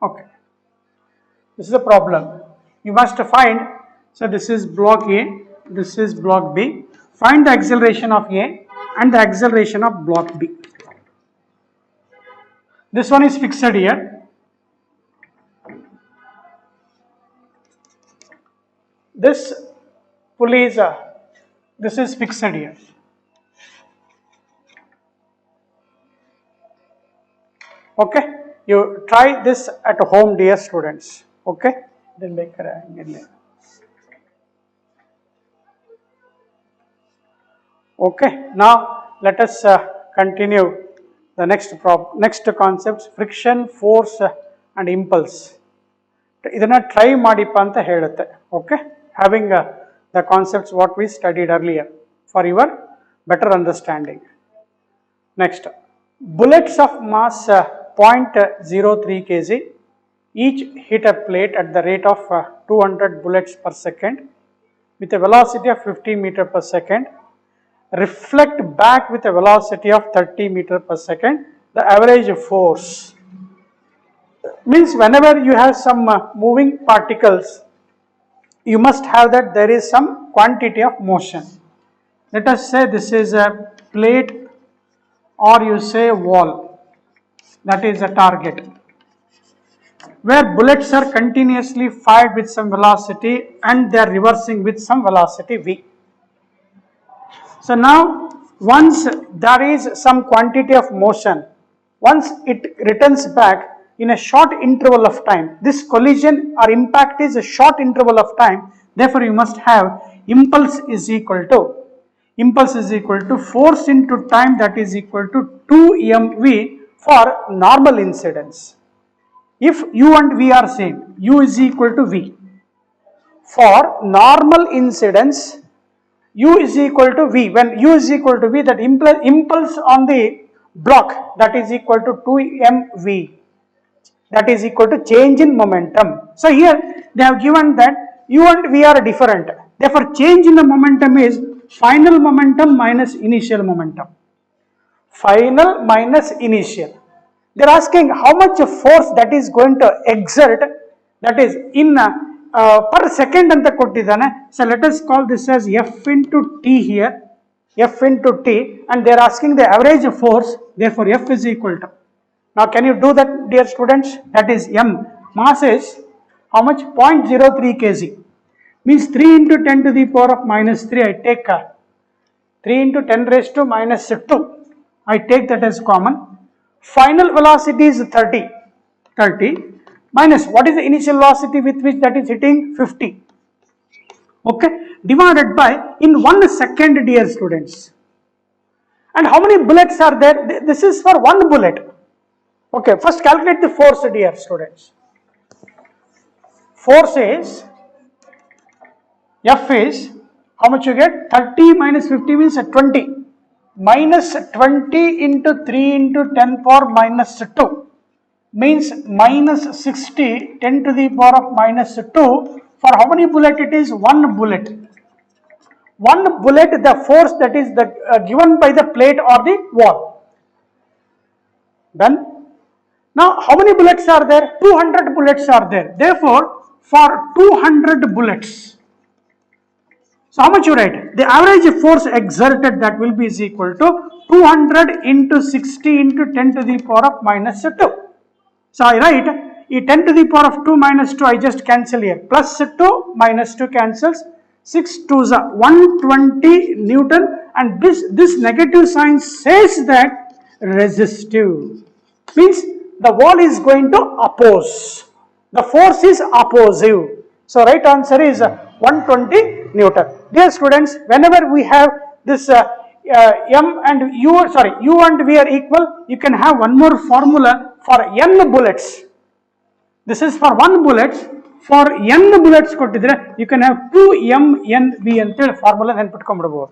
[SPEAKER 2] Okay, this is a problem. You must find, so this is block A, this is block B. Find the acceleration of A and the acceleration of block B. This one is fixed here. This pulley is this is fixed here. Okay, you try this at home, dear students. Okay, then make it. Okay, now let us continue the next concepts: friction, force, and impulse. ಇದನ್ನ try ಮಾಡಿಪ್ಪ ಅಂತ ಹೇಳುತ್ತೆ. Okay, having the concepts what we studied earlier for your better understanding. Next, bullets of mass 0.03 kg each hit a plate at the rate of 200 bullets per second with a velocity of 50 meter per second reflect back with a velocity of 30 meter per second. The average force means whenever you have some moving particles, you must have that there is some quantity of motion. Let us say this is a plate or you say wall, that is a target, where bullets are continuously fired with some velocity and they are reversing with some velocity v. So now once there is some quantity of motion, once it returns back in a short interval of time, this collision or impact is a short interval of time, therefore you must have impulse is equal to force into time, that is equal to 2 mv for normal incidence. If u and v are same, u is equal to v. For normal incidence, u is equal to v. When u is equal to v, that impulse on the block, that is equal to 2 mv. That is equal to change in momentum. So here they have given that u and v are different. Therefore, change in the momentum is final momentum minus initial momentum. Final minus initial. They are asking how much force that is going to exert, that is in per second anta kottidane. So let us call this as f into t here, f into t, and they are asking the average force, therefore f is equal to. Now can you do that, dear students? That is m. Mass is how much? 0.03 kg. Means 3 into 10 to the power of minus 3, I take 3 into 10 raised to minus 2. I take that as common. Final velocity is 30 minus what is the initial velocity with which that is hitting? 50. Okay, divided by in 1 second, dear students. And how many bullets are there? This is for one bullet. Okay, first calculate the force, dear students. Force is F is how much you get? 30 minus 50 means 20. Minus 20 into 3 into 10 power minus 2 means minus 60, 10 to the power of minus 2. For how many bullet it is? One bullet. One bullet, the force that is the given by the plate or the wall. Done. Now how many bullets are there? 200 bullets are there. Therefore, for 200 bullets, so how much you write? The average force exerted, that will be is equal to 200 into 60 into 10 to the power of minus 2. So I write 10 to the power of 2 minus 2, I just cancel here. Plus 2 minus 2 cancels. 6 2s are 120 Newton, and this negative sign says that resistive. Means the wall is going to oppose. The force is opposive. So right answer is 120 Newton. Dear students, whenever we have this m and u and v are equal, you can have one more formula for n bullets. This is for one bullet. For n bullets kottidre, you can have 2mnv ante formula then putkonbidabodu.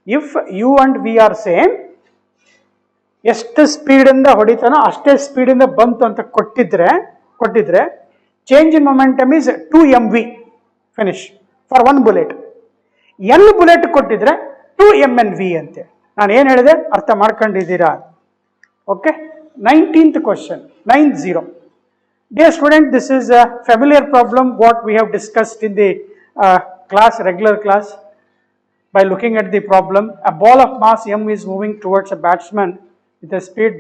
[SPEAKER 2] If u and v are same, ಎಷ್ಟು speed ಇಂದ ಹೊಡಿತಾನೋ ಅಷ್ಟೇ speed ಇಂದ ಬಂತು ಅಂತ ಕೊಟ್ಟಿದ್ರೆ change in momentum is 2 mv. Finish for one bullet. n bullet ಕೊಟ್ಟಿದ್ರೆ 2 mnv ಅಂತೆ. ನಾನು ಏನು ಹೇಳಿದೆ ಅರ್ಥ ಮಾಡ್ಕೊಂಡಿದ್ದೀರಾ? Okay, 19th question, 90. Dear student, this is a familiar problem what we have discussed in the regular class. By looking at the problem, a ball of mass m is moving towards a batsman with a speed.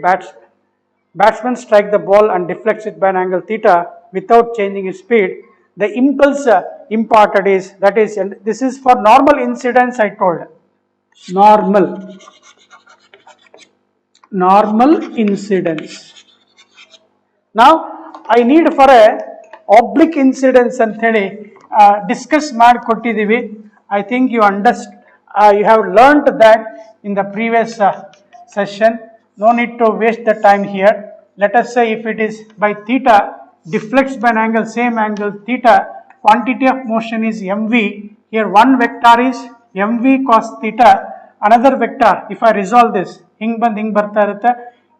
[SPEAKER 2] Batsman strike the ball and deflects it by an angle theta without changing its speed. The impulse imparted is, that is, and this is for normal incidence. I told normal incidence. Now I need for a oblique incidence anta heli discuss ಮಾಡಿ ಕೊಟ್ಟಿದ್ದೀವಿ. I think you understand, you have learnt that in the previous session. No need to waste the time here. Let us say if it is by theta, deflects by an angle, same angle theta, quantity of motion is mv. Here one vector is mv cos theta, another vector, if I resolve this, hing barta irutte,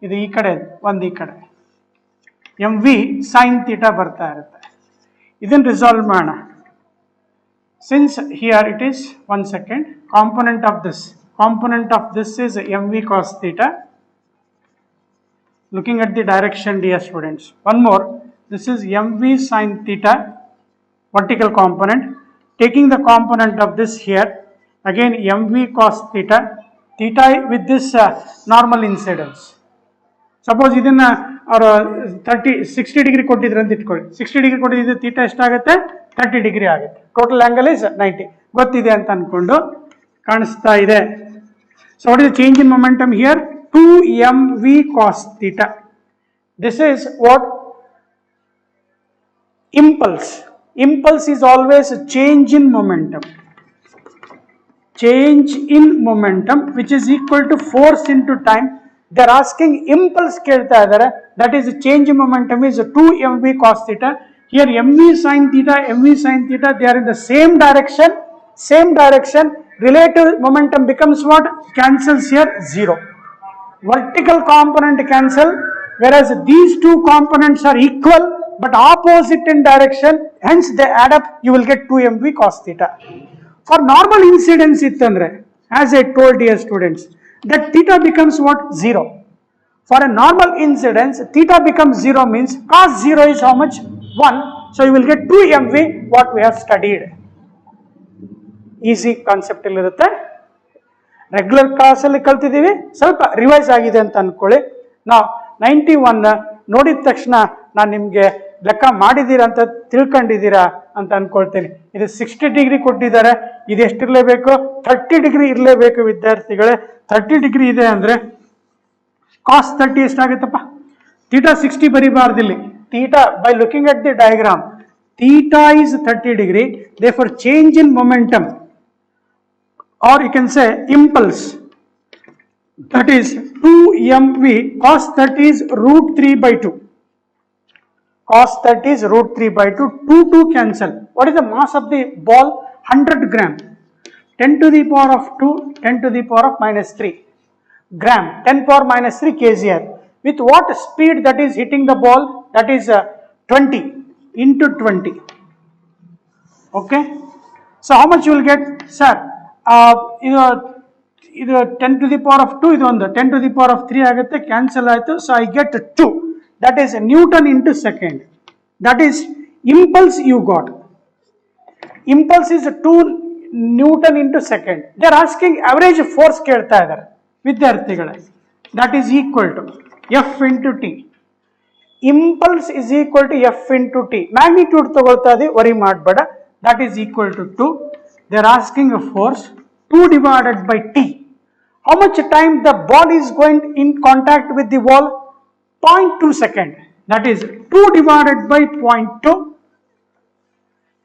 [SPEAKER 2] idu ee kade one ee kade, mv sin theta barta irutte. Idin resolve ಮಾಡೋಣ. since here it is 1 second, component of this is mv cos theta. Looking at the direction, dear students, one more, this is mv sin theta, vertical component. Taking the component of this here, again mv cos theta, theta with this normal incidence. Suppose ಇದನ್ನ ಅವರು 60 degree ಕೊಟ್ಟಿದ್ರು ಅಂತ ಇಟ್ಕೊಳ್ಳಿ, 60 degree ಕೊಟ್ಟಿದ್ದು theta ಎಷ್ಟಾಗುತ್ತೆ, 30 degree ಆಗುತ್ತೆ. Total angle is 90 ಗೊತ್ತಿದೆ ಅಂತ ಅನ್ಕೊಂಡು ಕಾಣಿಸ್ತಾ ಇದೆ. So what is the change in momentum here, 2mv cos theta. This is what impulse is always a change in momentum, which is equal to force into time. They are asking impulse ಕೇಳ್ತಾ ಇದ್ದಾರೆ, that is change in momentum is 2mv cos theta. Here mv sin theta, they are in the same direction. Relative momentum becomes what? Cancels here, 0. Vertical component cancel, whereas these two components are equal but opposite in direction, hence they add up, you will get 2mv cos theta. For normal incidence ittandre, as I told dear students, that theta becomes what? 0. For a normal incidence, theta becomes 0 means cos 0 is how much? 1. So you will get 2mv what we have studied. Easy concept illirutte. Regular class alli kaltidivi, ಸ್ವಲ್ಪ revise ಆಗಿದೆ ಅಂತ ಅನ್ಕೊಳ್ಳಿ. ನಾವು 91 ನೋಡಿದ ತಕ್ಷಣ ನಾನು ನಿಮಗೆ ಲೆಕ್ಕ ಮಾಡಿದ್ದೀರಾ ಅಂತ ತಿಳ್ಕೊಂಡಿದ್ದೀರಾ ಅಂತ ಅನ್ಕೊಳ್ತೇನೆ. ಇದು 60 ಡಿಗ್ರಿ ಕೊಟ್ಟಿದ್ದಾರೆ, ಇದು ಎಷ್ಟಿರಲೇಬೇಕು? 30 ಡಿಗ್ರಿ ಇರಲೇಬೇಕು ವಿದ್ಯಾರ್ಥಿಗಳೇ. 30 ಡಿಗ್ರಿ ಇದೆ ಅಂದರೆ ಕಾಸ್ 30 ಎಷ್ಟಾಗುತ್ತಪ್ಪ? ಥೀಟಾ 60 ಬರೀಬಾರ್ದಿಲ್ಲಿ. Theta by looking at the diagram, theta is 30 degree, therefore change in momentum, or you can say impulse, that is 2mv cos 30 is root 3 by 2. Cos 30 is root 3 by 2. 2 cancel. What is the mass of the ball? 100 gram. 10 to the power of 2, 10 to the power of minus 3 gram. 10 power minus 3 kgr. With what speed that is hitting the ball? That is 20 into 20. Okay. So how much you will get? Sir, ಇದು 10 to the power of 2, ಇದು ಒಂದು 10 to the power of 3 ಆಗುತ್ತೆ, cancel ಆಯಿತು. So I get 2, that is Newton into second. That is impulse you got. Impulse is 2 Newton into second. They are asking average force ಕೇಳ್ತಾ ಇದ್ದಾರೆ ವಿದ್ಯಾರ್ಥಿಗಳೇ. That is equal to F into T. Impulse is equal to F into T. Magnitude ತಗೊಳ್ತಾ ಇದೆ, worry ಮಾಡಬೇಡ. That is equal to 2. They are asking a force 2 divided by T. How much time the ball is going in contact with the wall? 0.2 second. That is 2 divided by 0.2.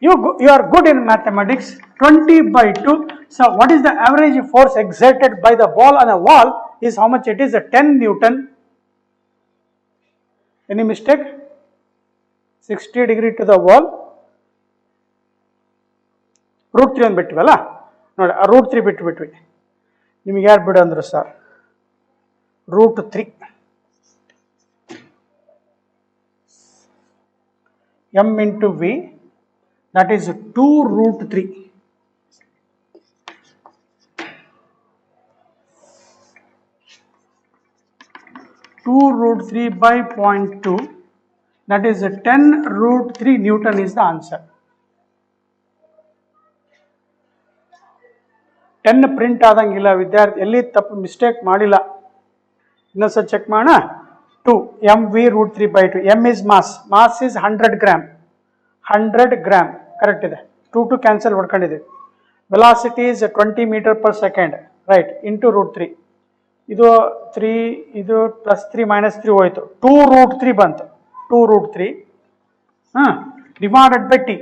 [SPEAKER 2] You are good in mathematics. 20 by 2. So what is the average force exerted by the ball on a wall is how much it is? 10 Newton. Any mistake? 60 degree to the wall. Root 3 ಒಂದು ಬಿಟ್ಟಿವಲ್ಲ ನೋಡಿ, root 3 ಬಿಟ್ಬಿಟ್ವಿ. ನಿಮಗೆ ಯಾರು ಬಿಡು ಅಂದರು sir? Root 3 m into v, that is 2 root 3. Root 3 by 0.2, that is 10 root 3 Newton is the answer. 10 print ಆದಂಗಿಲ್ಲ ವಿದ್ಯಾರ್ಥಿ, ಎಲ್ಲಿ ತಪ್ಪು mistake ಮಾಡಿಲ್ಲ. ಇನ್ನೊಂದ್ಸಲ ಚೆಕ್ ಮಾಡೋಣ. 2 mv root 3 by 2. m is mass is 100 gram. 100 gram correct ಇದೆ. 2 ಕ್ಯಾನ್ಸಲ್ ಹೊಡ್ಕೊಂಡಿದ್ದೀವಿ. Velocity is 20 meter per second, right, into root 3. ಇದು 3, ಇದು ಪ್ಲಸ್ 3 ಮೈನಸ್ 3 ಹೋಯ್ತು, 2 root 3 ಬಂತು. 2 root 3 divided by T.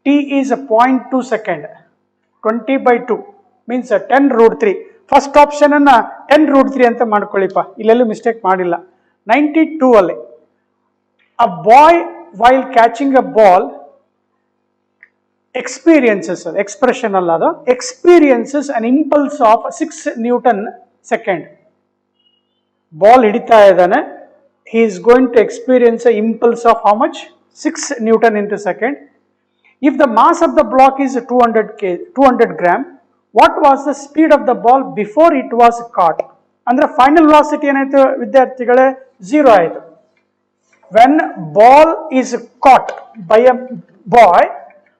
[SPEAKER 2] T is 0.2 second. 20 by 2 means 10 root 3. First option ಅನ್ನ 10 root 3 ಅಂತ ಮಾಡ್ಕೊಳ್ಳಿಪ್ಪ, ಇಲ್ಲೆಲ್ಲೂ mistake ಮಾಡಿಲ್ಲ. 92 ಅಲ್ಲಿ a boy while catching a ball experiences, expression ಅಲ್ಲ ಅದು, experiences an impulse of 6 Newton second. Ball ಹಿಡಿತಾ ಇದ್ದಾನೆ, he is going to experience a impulse of how much? 6 Newton into second. If the mass of the block is 200 gram, what was the speed of the ball before it was caught? Andre final velocity enaitu vidyarthigale 0 aitu. When ball is caught by a boy,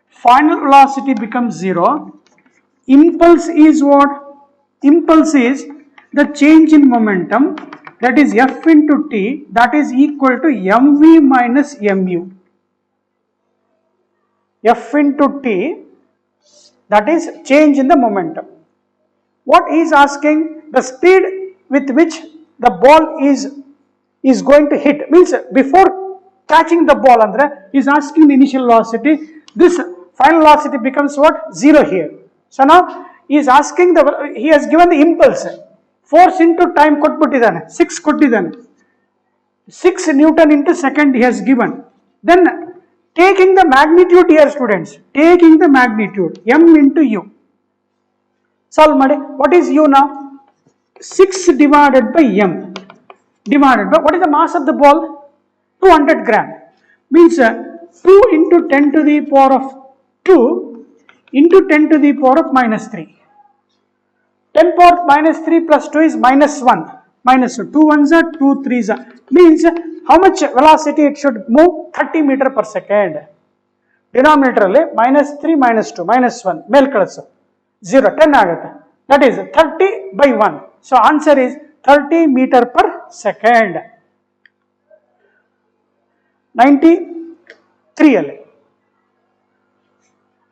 [SPEAKER 2] final velocity becomes 0. Impulse is what? Impulse is the change in momentum, that is F into T, that is equal to mv minus mu. F into T, that is change in the momentum. What he is asking, the speed with which the ball is going to hit, means before catching the ball, andre he is asking the initial velocity. This final velocity becomes what? 0 here. So now he is asking he has given the impulse, force into time kottbittidane, 6 kottidane, 6 Newton into second he has given. Then taking the magnitude here, students, taking the magnitude m into u, solve madi. What is u now? 6 divided by m divided by, what is the mass of the ball? 200 gram, means 2 into 10 to the power of 2 into 10 to the power of minus 3. 10 power minus 3 plus 2 is minus 1. Minus 2. 2 ones are 2 3s are. Means how much velocity it should move? 30 meter per second. Denominator alle minus 3 minus 2 minus 1. Mel kalasu 0 10 agate. That is 30 by 1. So answer is 30 meter per second. 93 alle.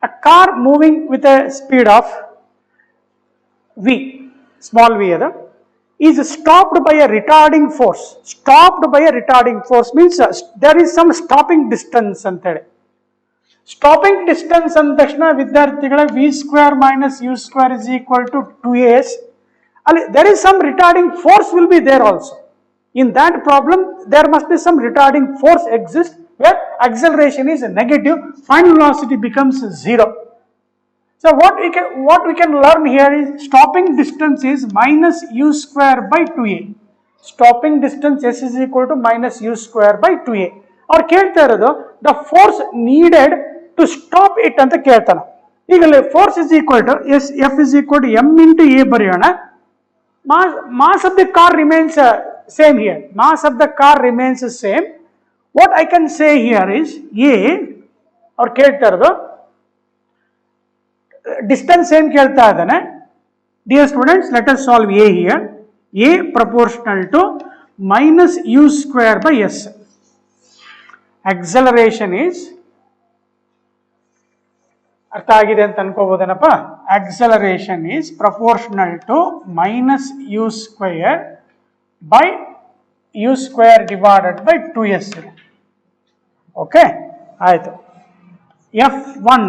[SPEAKER 2] A car moving with a speed of v, small v, is stopped by a retarding force. Stopped by a retarding force means there is some stopping distance antede. Stopping distance ಅಂದ ತಕ್ಷಣ ವಿದ್ಯಾರ್ಥಿಗಳ v square minus u square is equal to 2as. There is some retarding force will be there also. In that problem, there must be some retarding force exist, where acceleration is negative, final velocity becomes 0. So what we can learn here is stopping distance is minus u square by 2a. Stopping distance s is equal to minus u square by 2a. Or kelta irodu the force needed to stop it anta keltana. Igale force is equal to F is equal to m into a bariyona. Mass of the car remains same here. Mass of the car remains same. What I can say here is a, or kelta irodu distance same kelta idane. Dear students, let us solve a here. A proportional to minus u square by s. Acceleration is, ಅರ್ಥ ಆಗಿದೆ ಅಂತ ಅನ್ಕೋಬಹುದೇನಪ್ಪ. Acceleration is proportional to minus u square by u square divided by 2s. Okay, ಆಯ್ತು. F1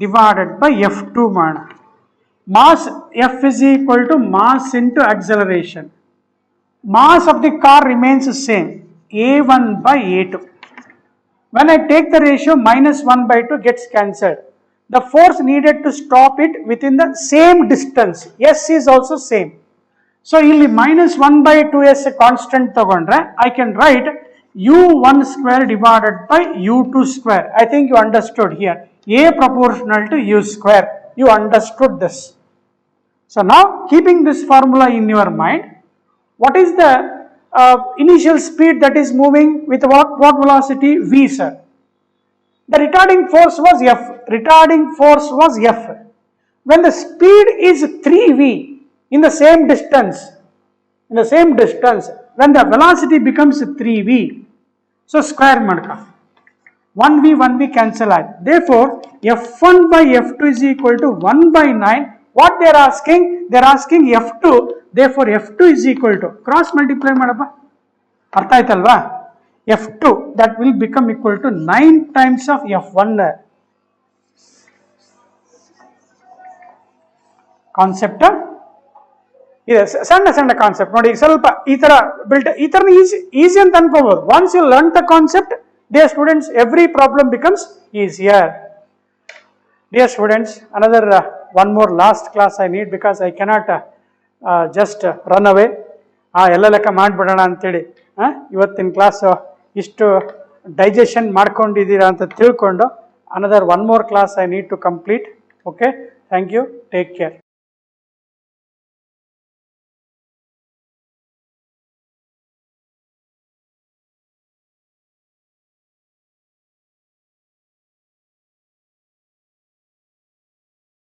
[SPEAKER 2] divided by F2 ಮಾಡ. Mass F is equal to mass into acceleration. Mass of the car remains the same, A1 by A2. When I take the ratio, minus 1 by 2 gets cancelled. The force needed to stop it within the same distance, S is also same. So illi minus 1 by 2s constant tagondre, I can write u1 square divided by u2 square. I think you understood here. A proportional to u square. You understood this. So now, keeping this formula in your mind, what is the initial speed that is moving with what velocity? V, sir. The retarding force was F. Retarding force was F. When the speed is 3v in the same distance, when the velocity becomes 3v, so square madka. 1v cancel out. Therefore, F1 by F2 is equal to 1 by 9. What they are asking? They are asking F2. Therefore, F2 is equal to, cross multiply madappa. Artha aitalva? F2 that will become equal to 9 times of F1. Concept ಇದೆ, ಸಣ್ಣ concept ನೋಡಿ. ಸ್ವಲ್ಪ ಈ ತರ built, ಈ ತರ easy ಅಂತ ಅನ್ಕೋಬಹುದು. Once you learn the concept, dear students, every problem becomes easier. Dear students, another one more last class I need, because I cannot just run away. ಎಲ್ಲ ಲೆಕ್ಕ ಮಾಡಿಬಿಡೋಣ ಅಂತೇಳಿ ಇವತ್ತಿನ ಕ್ಲಾಸ್ ಇಷ್ಟು ಡೈಜೆಷನ್ ಮಾಡ್ಕೊಂಡಿದ್ದೀರಾ ಅಂತ ತಿಳ್ಕೊಂಡು another one more class I need to complete. Okay, thank you, take care.